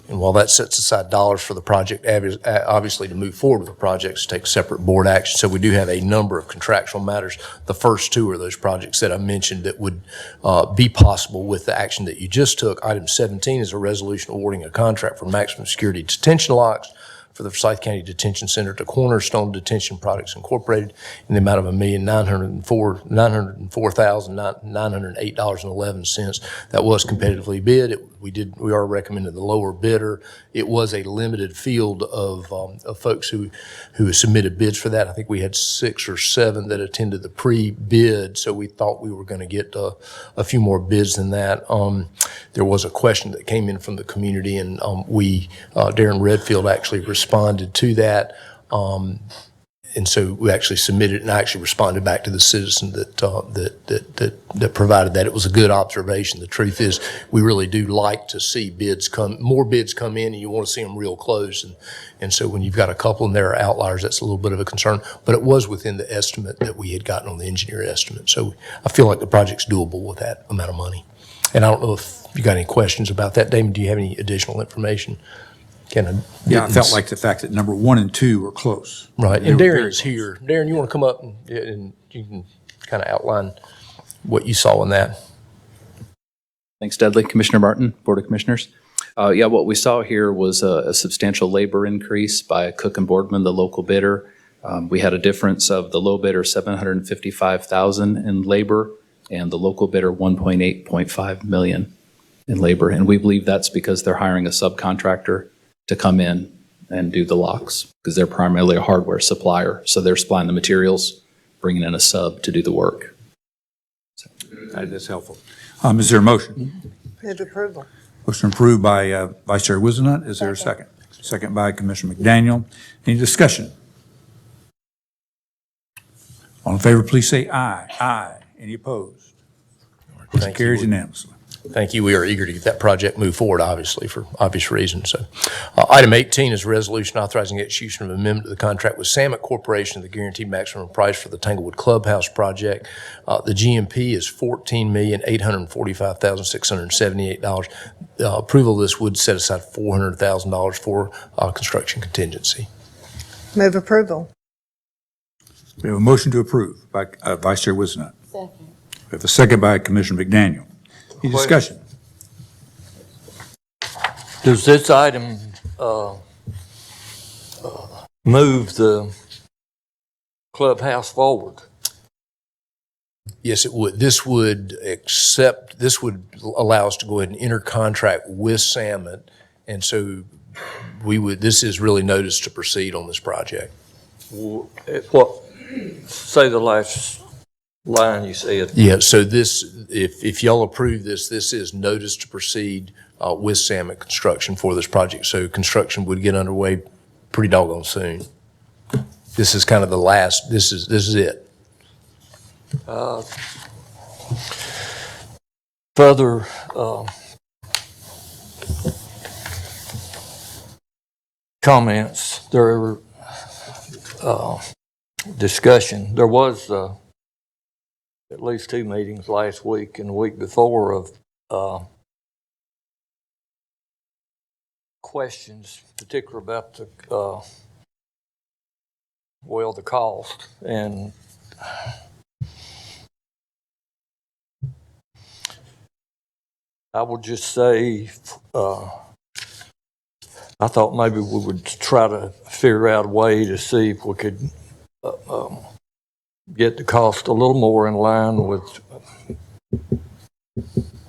And while that sets aside dollars for the project, obviously to move forward with the projects, take separate board action. So we do have a number of contractual matters. The first two are those projects that I mentioned that would be possible with the action that you just took. Item 17 is a resolution awarding a contract for maximum security detention locks for the Forsyth County Detention Center to Cornerstone Detention Products Incorporated in the amount of $1,904,908.11. That was competitively bid. We are recommending the lower bidder. It was a limited field of folks who submitted bids for that. I think we had 6 or 7 that attended the pre-bid, so we thought we were going to get a few more bids than that. There was a question that came in from the community, and Darren Redfield actually responded to that. And so we actually submitted, and I actually responded back to the citizen that provided that. It was a good observation. The truth is, we really do like to see more bids come in, and you want to see them real close. And so when you've got a couple and there are outliers, that's a little bit of a concern. But it was within the estimate that we had gotten on the engineer estimate. So I feel like the project's doable with that amount of money. And I don't know if you got any questions about that. Damon, do you have any additional information? Yeah, I felt like the fact that number 1 and 2 were close. Right, They and were Darren very is close. here. Darren, you want to come up and you can kind of outline what you saw in that? Thanks, Dudley. Commissioner Martin, Board of Commissioners. What we saw here was a substantial labor increase by Cook and Boardman, the local bidder. We had a difference of the low bidder, $755,000 in labor, and the local bidder, $1.8 million in labor. And we believe that's because they're hiring a subcontractor to come in and do the locks, because they're primarily a hardware supplier. So they're supplying the materials, bringing in a sub to do the work. That's helpful. Is there a motion? Move approval. Motion approved by Vice Chair Wizenhut. Is there a second? Second by Commissioner McDaniel. Any discussion? All in favor, please say aye. Aye. Any opposed? Motion carries unanimously. Thank you. We are eager to get that project moved forward, obviously, for obvious reasons. So, item 18 is a resolution authorizing execution of amendment to the contract with Samet Corporation, the guaranteed maximum price for the Tanglewood Clubhouse project. The GMP is $14,845,678. Approval of this would set aside $400,000 for construction contingency. Move approval. We have a motion to approve by Vice Chair Wizenhut. Second. We have a second by Commissioner McDaniel. Any discussion? Does this item move the clubhouse forward? Yes, it would. This would allow us to go ahead and enter contract with Samet, and so this is really notice to proceed on this project. Say the last line you said. Yeah, so if y'all approve this is notice to proceed with Samet Construction for this project. So construction would get underway pretty doggone soon. This is kind of the last, this is it. Further comments, there discussion. There was at least 2 meetings last week and the week before of questions, particularly about the cost. And I would just say, I thought maybe we would try to figure out a way to see if we could get the cost a little more in line with,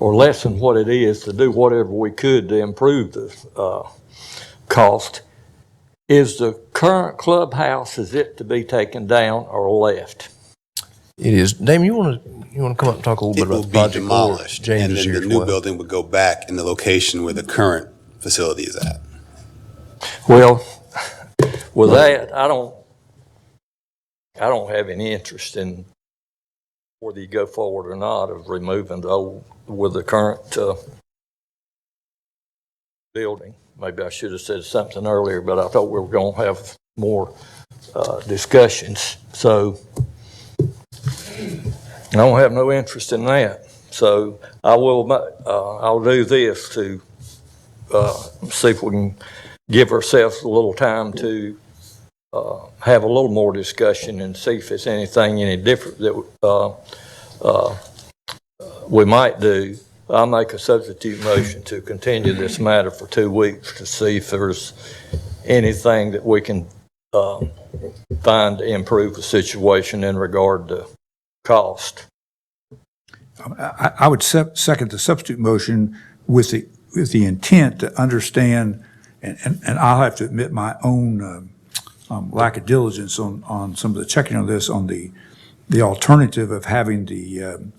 or lessen what it is, to do whatever we could to improve the cost. Is the current clubhouse, is it to be taken down or left? It is. Damon, you want to come up and talk a little bit about the project? It will be demolished, and then the new building would go back in the location where the current facility is at. Well, with that, I don't have any interest in whether you go forward or not of removing the old with the current building. Maybe I should have said something earlier, but I thought we were going to have more discussions. So I don't have no interest in that. So I'll do this to see if we can give ourselves a little time to have a little more discussion and see if it's anything any different that we might do. I'll make a substitute motion to continue this matter for 2 weeks to see if there's anything that we can find to improve the situation in regard to cost. I would second the substitute motion with the intent to understand, and I'll have to admit my own lack of diligence on some of the checking on this, on the alternative of having the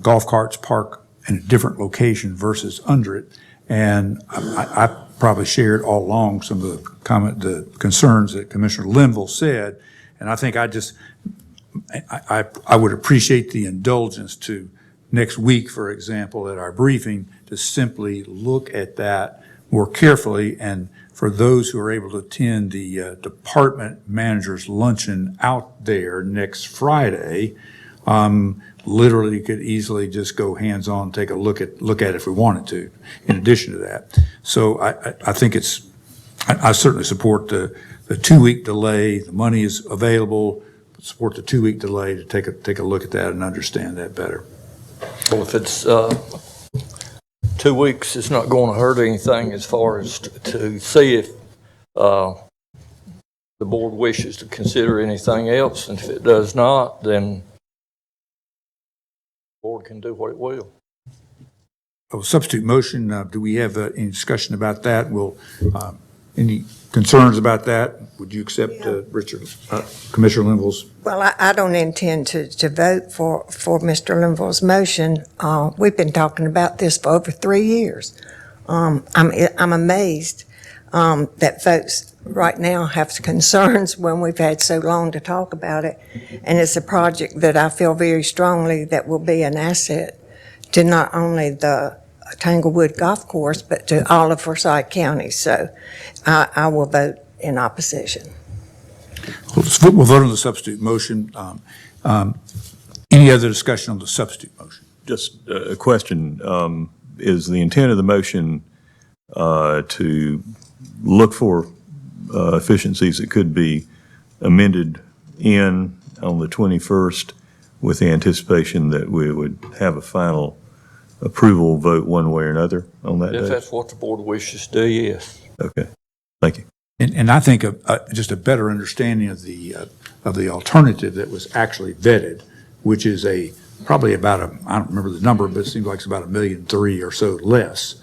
golf carts park in a different location versus under it. And I probably shared all along some of the concerns that Commissioner Linville said, and I think I would appreciate the indulgence to next week, for example, at our briefing, to simply look at that more carefully. And for those who are able to attend the department manager's luncheon out there next Friday, literally could easily just go hands-on, take a look at it if we wanted to, in addition to that. So I think I certainly support the 2-week delay. The money is available. Support the 2-week delay to take a look at that and understand that better. Well, if it's 2 weeks, it's not going to hurt anything as far as to see if the board wishes to consider anything else. And if it does not, then the board can do what it will. Oh, substitute motion, do we have any discussion about that? Any concerns about that? Would you accept Commissioner Linville's? Well, I don't intend to vote for Mr. Linville's motion. We've been talking about this for over 3 years. I'm amazed that folks right now have concerns when we've had so long to talk about it. And it's a project that I feel very strongly that will be an asset to not only the Tanglewood Golf Course, but to all of Forsyth County. So I will vote in opposition. We'll vote on the substitute motion. Any other discussion on the substitute motion? Just a question. Is the intent of the motion to look for efficiencies that could be amended on the 21st with the anticipation that we would have a final approval vote one way or another on that day? If that's what the board wishes to do, yes. Okay, thank you. And I think just a better understanding of the alternative that was actually vetted, which is probably about I don't remember the number, but it seems like it's about $1.3 million or so less,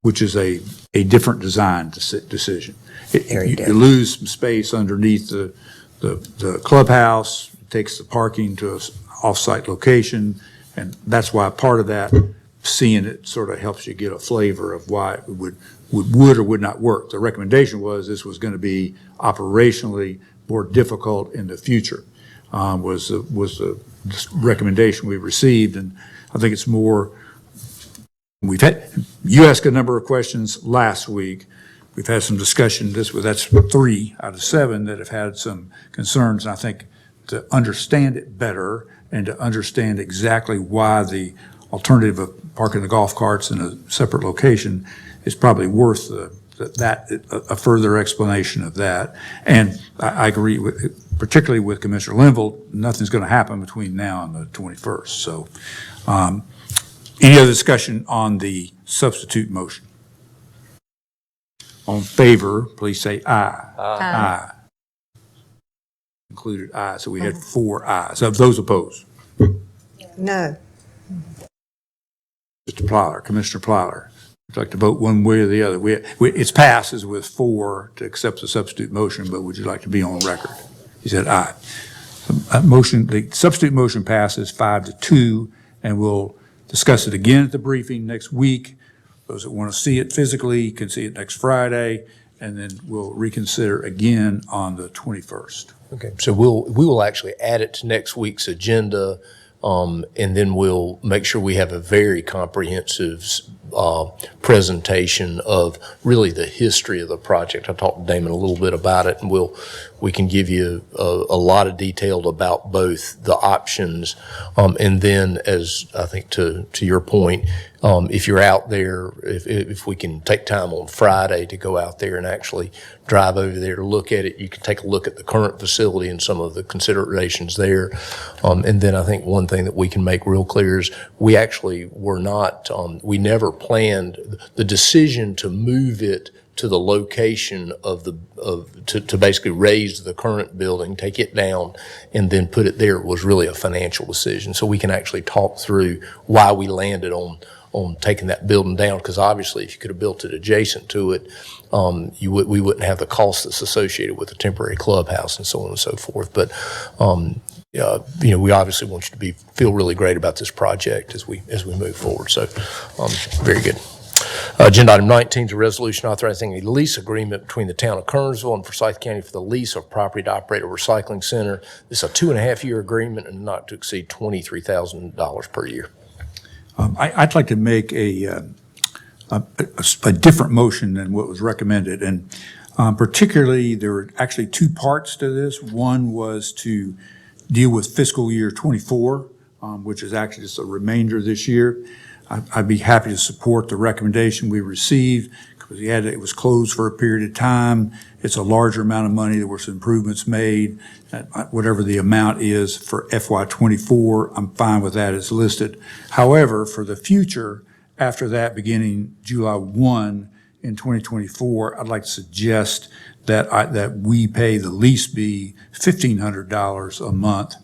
which is a different design decision. You lose some space underneath the clubhouse, it takes the parking to an off-site location, and that's why part of that, seeing it sort of helps you get a flavor of why it would or would not work. The recommendation was this was going to be operationally more difficult in the future, was the recommendation we received. And I think it's more, you asked a number of questions last week. We've had some discussion, that's 3 out of 7 that have had some concerns. And I think to understand it better and to understand exactly why the alternative of parking the golf carts in a separate location is probably worth a further explanation of that. And I agree particularly with Commissioner Linville, nothing's going to happen between now and the 21st. So any other discussion on the substitute motion? On favor, please say aye. Aye. Included aye, so we had 4 ayes. Of those opposed? No. Mr. Plyler, Commissioner Plyler, would you like to vote one way or the other? It's passes with 4 to accept the substitute motion, but would you like to be on record? He said aye. The substitute motion passes 5-2, and we'll discuss it again at the briefing next week. Those that want to see it physically can see it next Friday, and then we'll reconsider again on the 21st. Okay, so we will actually add it to next week's agenda, and then we'll make sure we have a very comprehensive presentation of really the history of the project. I talked to Damon a little bit about it, and we can give you a lot of detail about both the options, and then, as I think to your point, if you're out there, if we can take time on Friday to go out there and actually drive over there to look at it, you can take a look at the current facility and some of the considerations there. And then I think one thing that we can make real clear is we actually were not, we never planned the decision to move it to the location of to basically raise the current building, take it down, and then put it there was really a financial decision. So we can actually talk through why we landed on taking that building down, because obviously if you could have built it adjacent to it, we wouldn't have the cost that's associated with the temporary clubhouse and so on and so forth. But we obviously want you to feel really great about this project as we move forward. So very good. Agenda item 19 is a resolution authorizing a lease agreement between the town of Kernersville and Forsyth County for the lease of property to operate a recycling center. This is a 2.5-year agreement and not to exceed $23,000 per year. I'd like to make a different motion than what was recommended, and particularly there were actually two parts to this. One was to deal with fiscal year '24, which is actually just a remainder of this year. I'd be happy to support the recommendation we received because it was closed for a period of time. It's a larger amount of money. There were some improvements made. Whatever the amount is for FY24, I'm fine with that as listed. However, for the future, after that, beginning July 1 in 2024, I'd like to suggest that we pay the lease be $1,500 a month,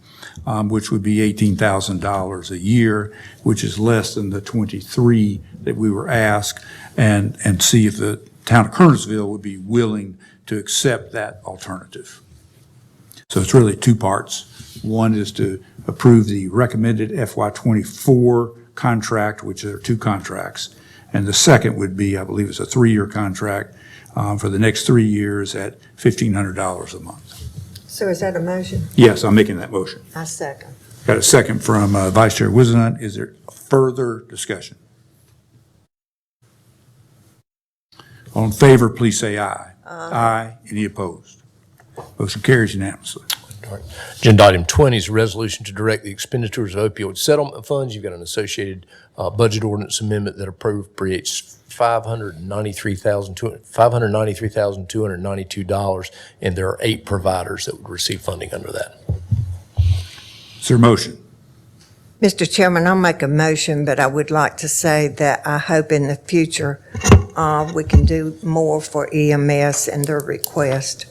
which would be $18,000 a year, which is less than the 23 that we were asked, and see if the town of Kernersville would be willing to accept that alternative. So it's really two parts. One is to approve the recommended FY24 contract, which are two contracts. And the second would be, I believe it's a 3-year contract for the next 3 years at $1,500 a month. So is that a motion? Yes, I'm making that motion. I second. Got a second from Vice Chair Wizenhut. Is there further discussion? All in favor, please say aye. Aye. Any opposed? Motion carries unanimously. Agenda item 20 is a resolution to direct the expenditures of opioid settlement funds. You've got an associated budget ordinance amendment that appropriates $593,292, and there are 8 providers that would receive funding under that. Is there a motion? Mr. Chairman, I'll make a motion, but I would like to say that I hope in the future we can do more for EMS and their request.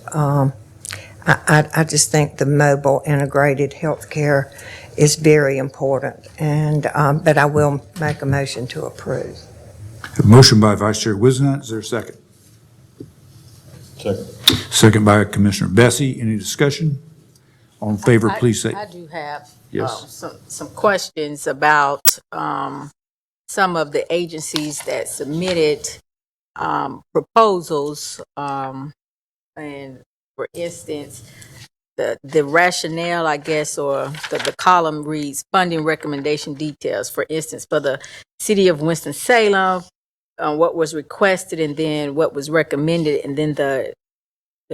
I just think the mobile integrated healthcare is very important, and but I will make a motion to approve. A motion by Vice Chair Wizenhut. Is there a second? Second. Second by Commissioner Bessie. Any discussion? All in favor, please say. I do have Yes. some questions about some of the agencies that submitted proposals, and for instance, the rationale, I guess, or the column reads funding recommendation details. For instance, for the city of Winston-Salem, what was requested and then what was recommended, and then the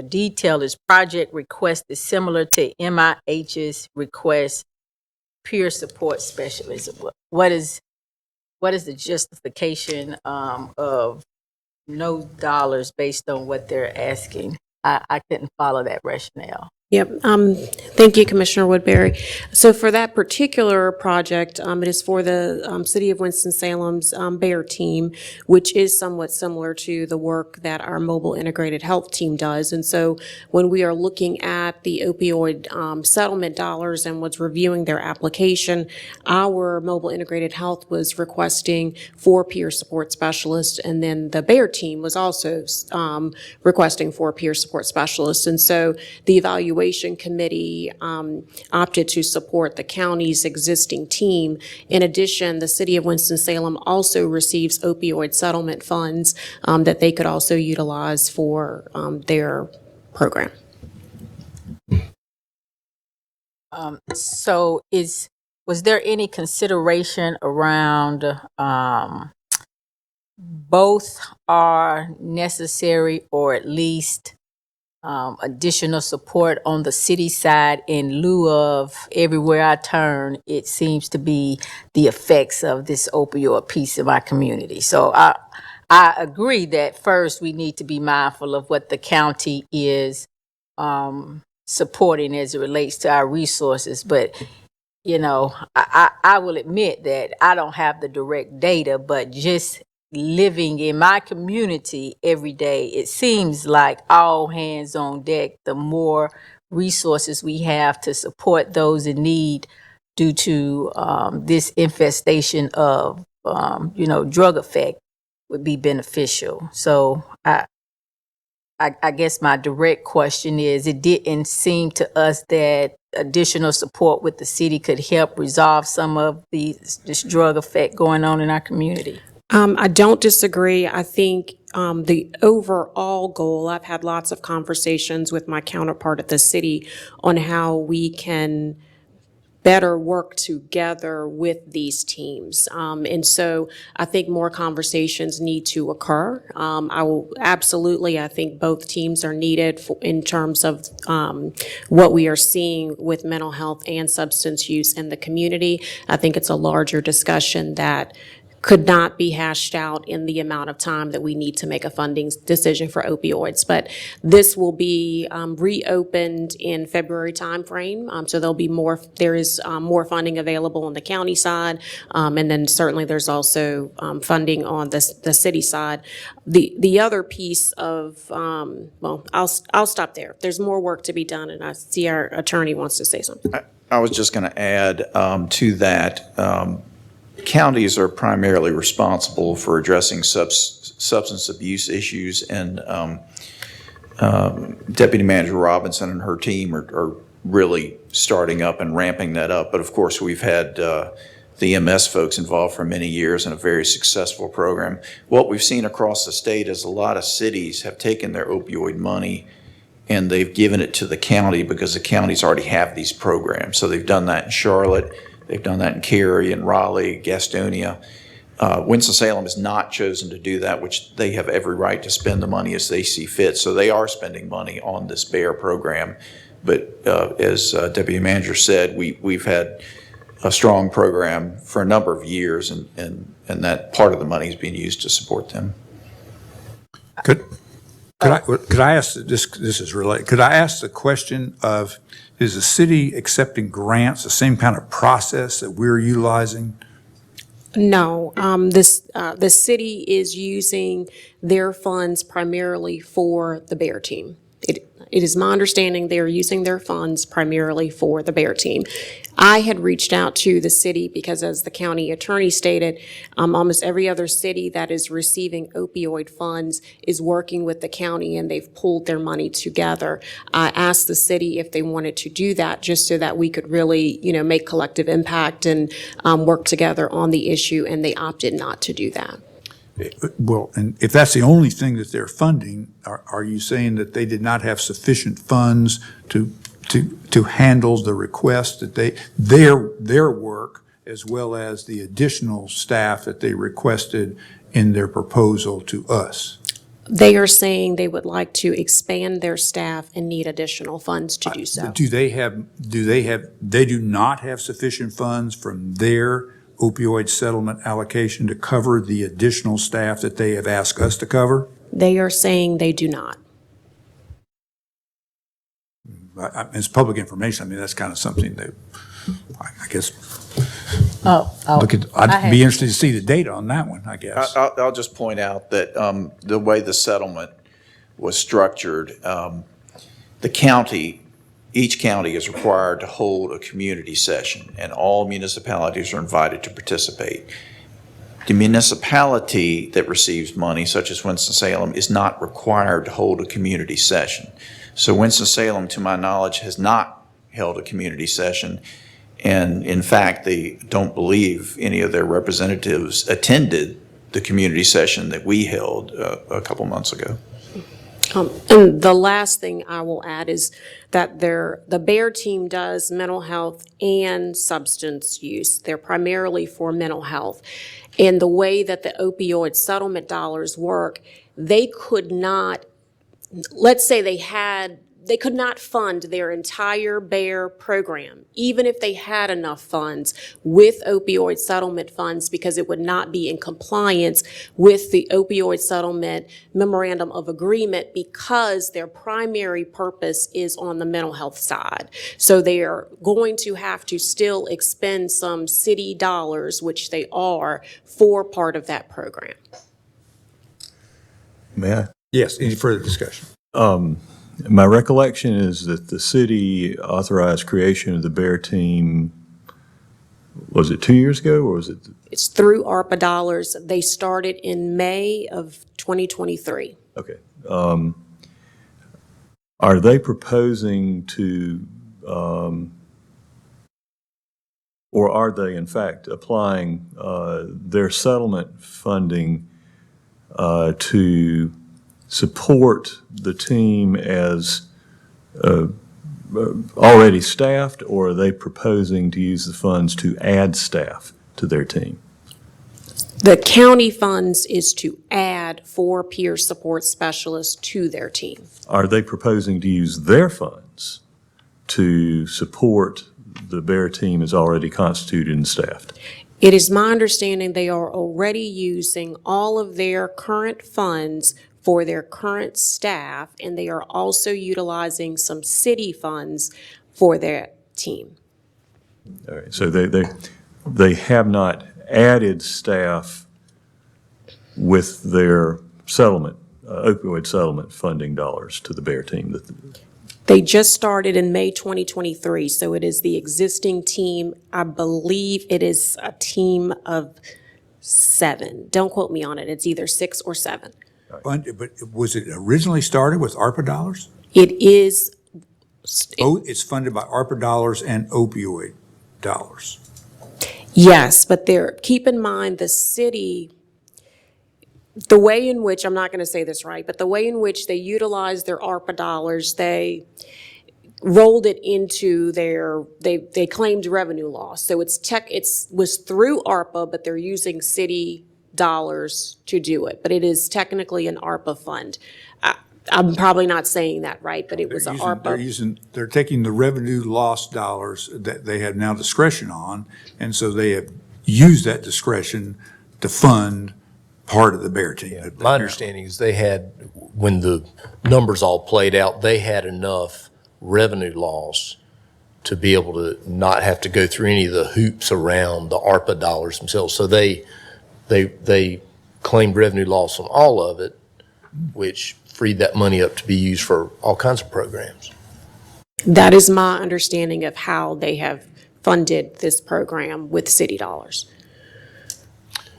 detail is project request is similar to MIH's request, peer support specialism. What is the justification of no dollars based on what they're asking? I couldn't follow that rationale. Yep. Thank you, Commissioner Woodbury. So for that particular project, it is for the City of Winston-Salem's BEAR team, which is somewhat similar to the work that our mobile integrated health team does. And so when we are looking at the opioid settlement dollars and was reviewing their application, our mobile integrated health was requesting 4 peer support specialists, and then the BEAR team was also requesting 4 peer support specialists. And so the evaluation committee opted to support the county's existing team. In addition, the City of Winston-Salem also receives opioid settlement funds that they could also utilize for their program. So was there any consideration around both are necessary, or at least additional support on the city side in lieu of everywhere I turn, it seems to be the effects of this opioid piece of our community? So I agree that first we need to be mindful of what the county is supporting as it relates to our resources. But, you know, I will admit that I don't have the direct data, but just living in my community every day, it seems like all hands on deck, the more resources we have to support those in need due to this infestation of, drug effect would be beneficial. So I guess my direct question is, it didn't seem to us that additional support with the city could help resolve some of this drug effect going on in our community. I don't disagree. I think the overall goal, I've had lots of conversations with my counterpart at the city on how we can better work together with these teams. And so I think more conversations need to occur. I think both teams are needed in terms of what we are seeing with mental health and substance use in the community. I think it's a larger discussion that could not be hashed out in the amount of time that we need to make a funding decision for opioids. But this will be reopened in February timeframe. So there is more funding available on the county side. And then certainly there's also funding on the city side. The other piece of, I'll stop there. There's more work to be done, and I see our attorney wants to say something. I was just going to add to that. Counties are primarily responsible for addressing substance abuse issues, and Deputy Manager Robinson and her team are really starting up and ramping that up. But of course, we've had the EMS folks involved for many years in a very successful program. What we've seen across the state is a lot of cities have taken their opioid money and they've given it to the county because the counties already have these programs. So they've done that in Charlotte. They've done that in Cary and Raleigh, Gastonia. Winston-Salem has not chosen to do that, which they have every right to spend the money as they see fit. So they are spending money on this BEAR program. But as Deputy Manager said, we've had a strong program for a number of years, and that part of the money is being used to support them. Could I ask, this is related, could I ask the question of, is the city accepting grants, the same kind of process that we're utilizing? No, the city is using their funds primarily for the BEAR team. It is my understanding they are using their funds primarily for the BEAR team. I had reached out to the city because, as the county attorney stated, almost every other city that is receiving opioid funds is working with the county, and they've pulled their money together. I asked the city if they wanted to do that, just so that we could really, make collective impact and work together on the issue, and they opted not to do that. Well, and if that's the only thing that they're funding, are you saying that they did not have sufficient funds to handle the request that their work, as well as the additional staff that they requested in their proposal to us? They are saying they would like to expand their staff and need additional funds to do so. They do not have sufficient funds from their opioid settlement allocation to cover the additional staff that they have asked us to cover? They are saying they do not. It's public information. I mean, that's kind of something that I guess. I'd be interested to see the data on that one, I guess. I'll just point out that the way the settlement was structured, each county is required to hold a community session, and all municipalities are invited to participate. The municipality that receives money, such as Winston-Salem, is not required to hold a community session. So Winston-Salem, to my knowledge, has not held a community session, and in fact, they don't believe any of their representatives attended the community session that we held a couple months ago. And the last thing I will add is that the BEAR team does mental health and substance use. They're primarily for mental health. And the way that the opioid settlement dollars work, they could not, let's say they could not fund their entire BEAR program, even if they had enough funds with opioid settlement funds, because it would not be in compliance with the opioid settlement memorandum of agreement, because their primary purpose is on the mental health side. So they are going to have to still expend some city dollars, which they are, for part of that program. May I? Yes, any further discussion? My recollection is that the city authorized creation of the Bear Team, was it 2 years ago, or was it? It's through ARPA dollars. They started in May of 2023. Okay. Are they proposing to, or are they in fact applying their settlement funding to support the team as already staffed, or are they proposing to use the funds to add staff to their team? The county funds is to add 4 peer support specialists to their team. Are they proposing to use their funds to support the Bear Team as already constituted and staffed? It is my understanding they are already using all of their current funds for their current staff, and they are also utilizing some city funds for their team. All right, so they have not added staff with their settlement, opioid settlement funding dollars to the Bear Team. They just started in May 2023, so it is the existing team. I believe it is a team of 7. Don't quote me on it. It's either 6 or 7. But was it originally started with ARPA dollars? It is. It's funded by ARPA dollars and opioid dollars. Yes, but keep in mind the city, the way in which, I'm not going to say this right, but the way in which they utilized their ARPA dollars, they rolled it into they claimed revenue loss. So it was through ARPA, but they're using city dollars to do it. But it is technically an ARPA fund. I'm probably not saying that right, but it was an ARPA. They're taking the revenue loss dollars that they have now discretion on, and so they have used that discretion to fund part of the Bear Team. Yeah, my understanding is they had, when the numbers all played out, they had enough revenue loss to be able to not have to go through any of the hoops around the ARPA dollars themselves. So they claimed revenue loss on all of it, which freed that money up to be used for all kinds of programs. That is my understanding of how they have funded this program with city dollars.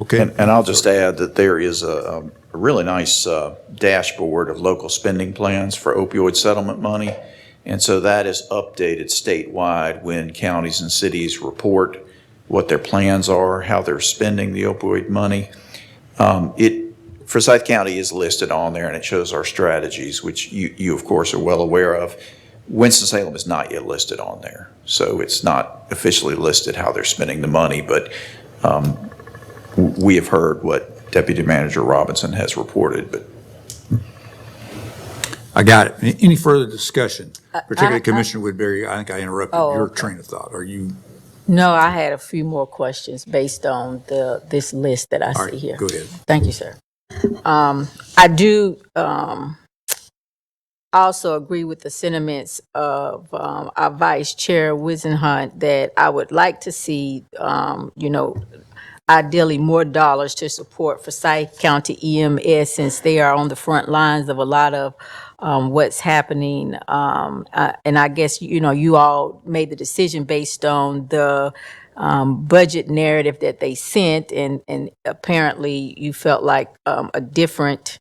Okay. And I'll just add that there is a really nice dashboard of local spending plans for opioid settlement money. And so that is updated statewide when counties and cities report what their plans are, how they're spending the opioid money. Forsyth County is listed on there, and it shows our strategies, which you of course are well aware of. Winston-Salem is not yet listed on there, so it's not officially listed how they're spending the money, but we have heard what Deputy Manager Robinson has reported. But I got it. Any further discussion? Particularly Commissioner Woodbury, I think I interrupted your train of thought. Are you? No, I had a few more questions based on this list that I see here. Go ahead. Thank you, sir. I do also agree with the sentiments of our Vice Chair Wisenhunt that I would like to see, ideally more dollars to support Forsyth County EMS, since they are on the front lines of a lot of what's happening. And I guess, you all made the decision based on the budget narrative that they sent, and apparently you felt like a different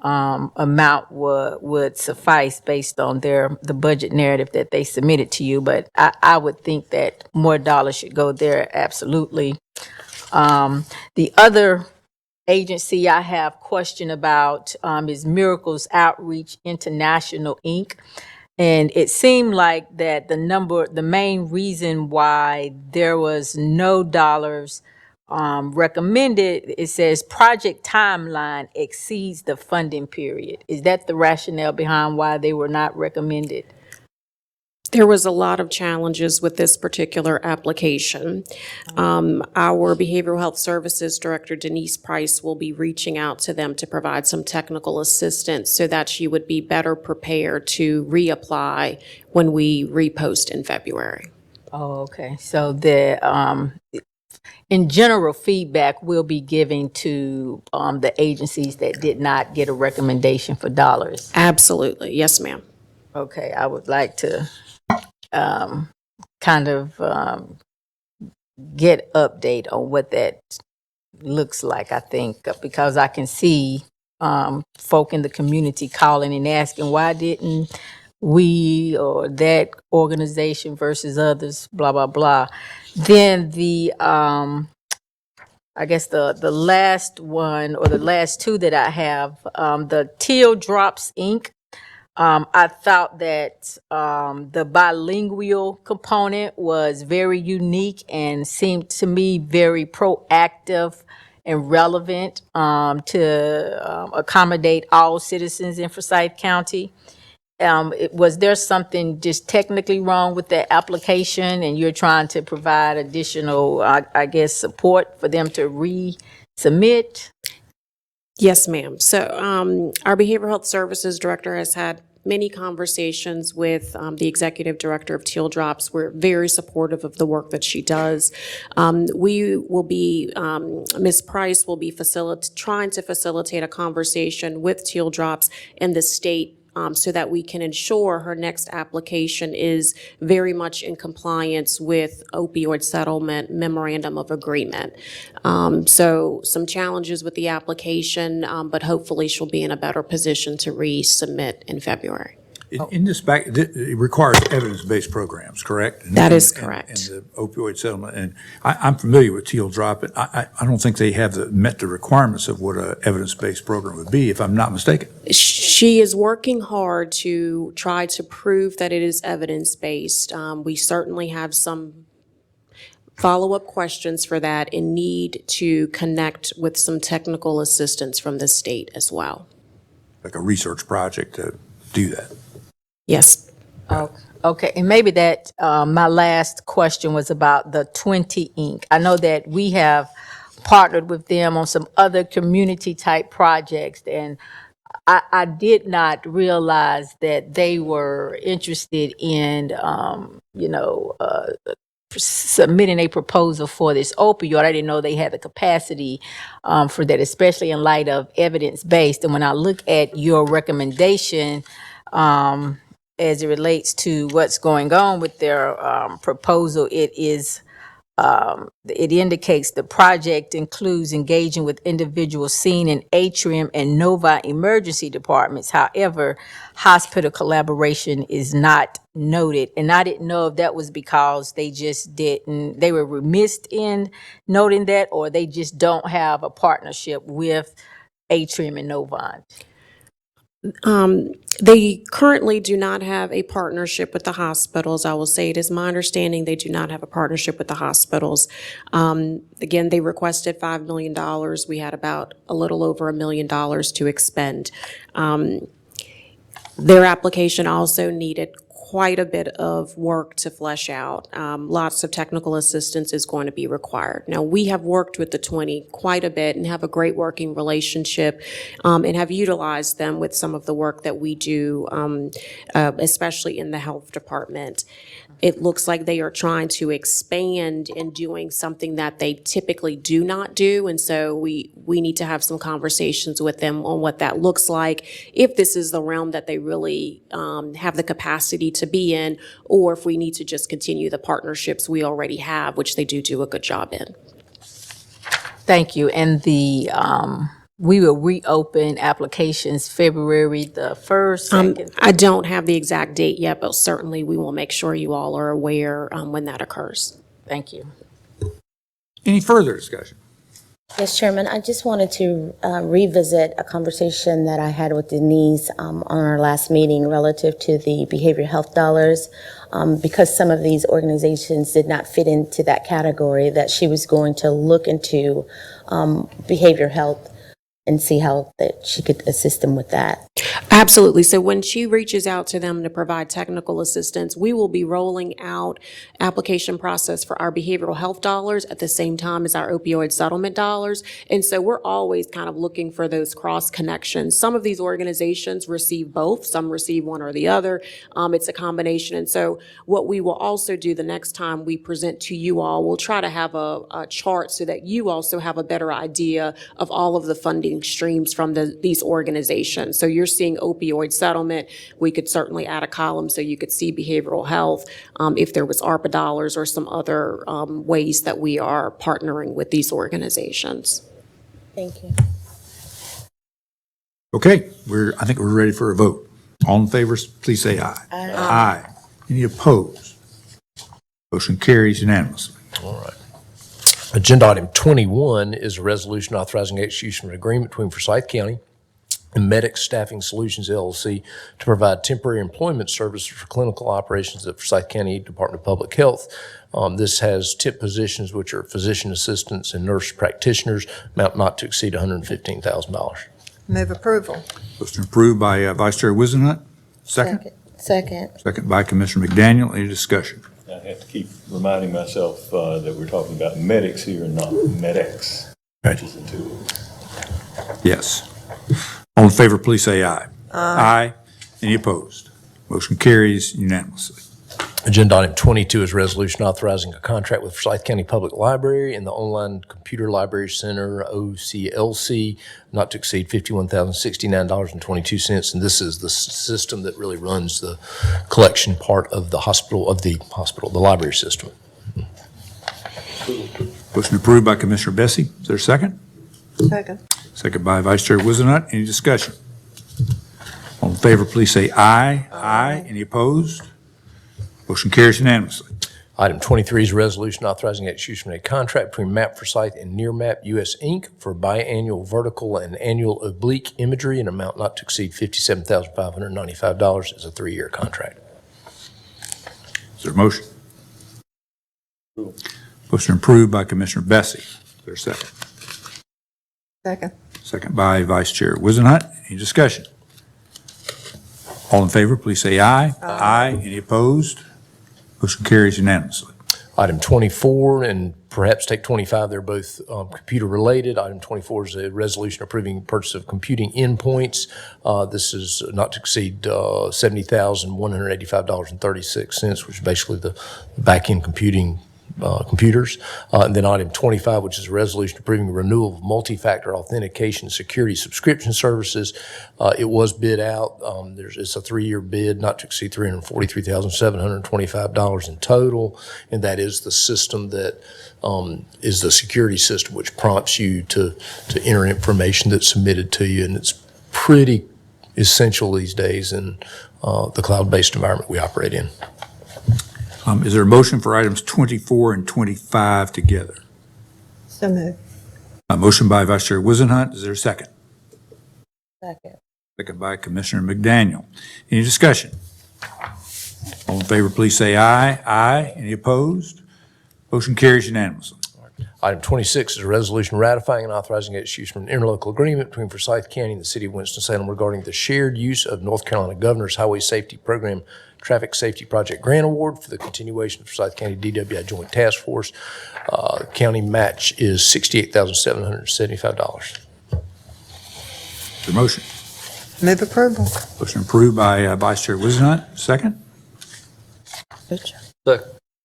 amount would suffice based on the budget narrative that they submitted to you. But I would think that more dollars should go there, absolutely. The other agency I have question about is Miracles Outreach International, Inc. And it seemed like that the main reason why there was no dollars recommended, it says project timeline exceeds the funding period. Is that the rationale behind why they were not recommended? There was a lot of challenges with this particular application. Our Behavioral Health Services Director, Denise Price, will be reaching out to them to provide some technical assistance so that she would be better prepared to reapply when we repost in February. Oh, okay. So in general, feedback we'll be giving to the agencies that did not get a recommendation for dollars. Absolutely. Yes, ma'am. Okay, I would like to kind of get update on what that looks like, I think, because I can see folk in the community calling and asking, why didn't we or that organization versus others, blah, blah, blah. Then I guess the last one or the last two that I have, the Teal Drops Inc. I thought that the bilingual component was very unique and seemed to me very proactive and relevant to accommodate all citizens in Forsyth County. Was there something just technically wrong with the application and you're trying to provide additional, I guess, support for them to resubmit? Yes, ma'am. So our Behavioral Health Services Director has had many conversations with the Executive Director of Teal Drops. We're very supportive of the work that she does. We will be, Ms. Price will be trying to facilitate a conversation with Teal Drops and the state so that we can ensure her next application is very much in compliance with opioid settlement memorandum of agreement. So some challenges with the application, but hopefully she'll be in a better position to resubmit in February. In this back, it requires evidence-based programs, correct? That is correct. And the opioid settlement, and I'm familiar with Teal Drop, and I don't think they have met the requirements of what an evidence-based program would be, if I'm not mistaken. She is working hard to try to prove that it is evidence-based. We certainly have some follow-up questions for that and need to connect with some technical assistance from the state as well. Like a research project to do that. Yes. Okay, and maybe that, my last question was about the 20 Inc. I know that we have partnered with them on some other community-type projects, and I did not realize that they were interested in, submitting a proposal for this opioid. I didn't know they had the capacity for that, especially in light of evidence-based. And when I look at your recommendation, as it relates to what's going on with their proposal, it indicates the project includes engaging with individuals seen in atrium and Nova emergency departments. However, hospital collaboration is not noted. And I didn't know if that was because they were remiss in noting that, or they just don't have a partnership with atrium and Novant. They currently do not have a partnership with the hospitals. I will say it is my understanding they do not have a partnership with the hospitals. Again, they requested $5 million. We had about a little over $1 million to expend. Their application also needed quite a bit of work to flesh out. Lots of technical assistance is going to be required. Now, we have worked with the 20 quite a bit and have a great working relationship and have utilized them with some of the work that we do, especially in the health department. It looks like they are trying to expand in doing something that they typically do not do. And so we need to have some conversations with them on what that looks like, if this is the realm that they really have the capacity to be in, or if we need to just continue the partnerships we already have, which they do a good job in. Thank you. And we will reopen applications February the 1st, 2nd. I don't have the exact date yet, but certainly we will make sure you all are aware when that occurs. Thank you. Any further discussion? Yes, Chairman, I just wanted to revisit a conversation that I had with Denise on our last meeting relative to the behavioral health dollars. Because some of these organizations did not fit into that category, that she was going to look into behavioral health and see how that she could assist them with that. Absolutely. So when she reaches out to them to provide technical assistance, we will be rolling out application process for our behavioral health dollars at the same time as our opioid settlement dollars. And so we're always kind of looking for those cross connections. Some of these organizations receive both, some receive one or the other. It's a combination. And so what we will also do the next time we present to you all, we'll try to have a chart so that you also have a better idea of all of the funding streams from these organizations. So you're seeing opioid settlement. We could certainly add a column so you could see behavioral health, if there was ARPA dollars or some other ways that we are partnering with these organizations. Thank you. Okay, I think we're ready for a vote. All in favor, please say aye. Aye. Any opposed? Motion carries unanimously. All right. Agenda item 21 is a resolution authorizing execution of an agreement between Forsyth County and Medic Staffing Solutions LLC to provide temporary employment services for clinical operations at Forsyth County Department of Public Health. This has tip positions, which are physician assistants and nurse practitioners, amount not to exceed $115,000. Move approval. Motion approved by Vice Chair Wizenhut. Second? Second. Second by Commissioner McDaniel. Any discussion? I have to keep reminding myself that we're talking about medics here and not medics. Right. Which is the two. Yes. All in favor, please say aye. Aye. Any opposed? Motion carries unanimously. Agenda item 22 is a resolution authorizing a contract with Forsyth County Public Library and the Online Computer Library Center, OCLC, not to exceed $51,069.22. And this is the system that really runs the collection part of the the library system. Motion approved by Commissioner Bessie. Is there a second? Second. Second by Vice Chair Wizenhut. Any discussion? All in favor, please say aye. Aye. Any opposed? Motion carries unanimously. Item 23 is a resolution authorizing execution of a contract between Map Forsyth and Nearmap US Inc. for biannual vertical and annual oblique imagery in amount not to exceed $57,595. It's a 3-year contract. Is there a motion? Motion approved by Commissioner Bessie. Is there a second? Second. Second by Vice Chair Wizenhut. Any discussion? All in favor, please say aye. Aye. Any opposed? Motion carries unanimously. Item 24 and perhaps take 25, they're both computer related. Item 24 is a resolution approving purchase of computing endpoints. This is not to exceed $70,185.36, which is basically the back-end computing computers. And then item 25, which is a resolution approving the renewal of multi-factor authentication security subscription services. It was bid out. It's a 3-year bid, not to exceed $343,725 in total. And that is the system that is the security system which prompts you to enter information that's submitted to you. And it's pretty essential these days in the cloud-based environment we operate in. Is there a motion for items 24 and 25 together? So moved. A motion by Vice Chair Wizenhut. Is there a second? Second. Second by Commissioner McDaniel. Any discussion? All in favor, please say aye. Aye. Any opposed? Motion carries unanimously. Item 26 is a resolution ratifying and authorizing execution of an interlocal agreement between Forsyth County and the City of Winston-Salem regarding the shared use of North Carolina Governor's Highway Safety Program Traffic Safety Project Grant Award for the continuation of Forsyth County DWI Joint Task Force. County match is $68,775. Is there a motion? Move approval. Motion approved by Vice Chair Wizenhut. Second? Second.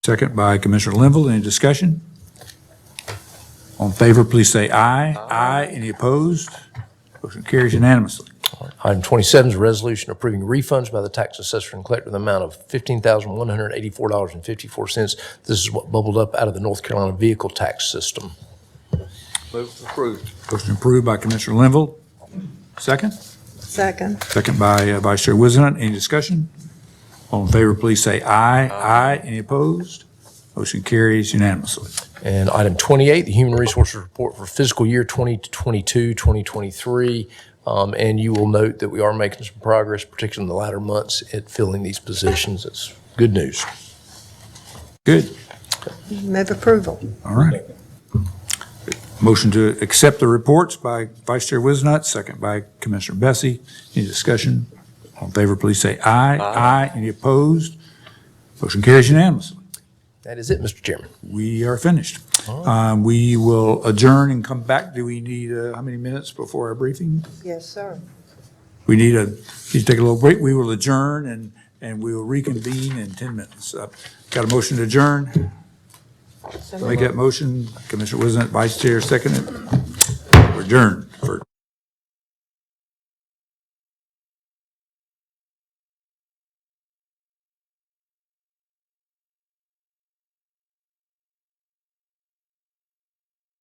Second by Commissioner Linville. Any discussion? All in favor, please say aye. Aye. Any opposed? Motion carries unanimously. Item 27 is a resolution approving refunds by the tax assessor and collector in the amount of $15,184.54. This is what bubbled up out of the North Carolina vehicle tax system. Move approved. Motion approved by Commissioner Linville. Second? Second. Second by Vice Chair Wizenhut. Any discussion? All in favor, please say aye. Aye. Any opposed? Motion carries unanimously. And item 28, the Human Resources Report for fiscal year 2022, 2023. And you will note that we are making some progress, particularly in the latter months, at filling these positions. It's good news. Good. Move approval. All right. Motion to accept the reports by Vice Chair Wizenhut, second by Commissioner Bessie. Any discussion? All in favor, please say aye. Aye. Any opposed? Motion carries unanimously. That is it, Mr. Chairman. We are finished. We will adjourn and come back. Do we need, how many minutes before our briefing? Yes, sir. We need to take a little break. We will adjourn and we will reconvene in 10 minutes. Got a motion to adjourn? Make that motion. Commissioner Wizenhut, Vice Chair, second it. We're adjourned.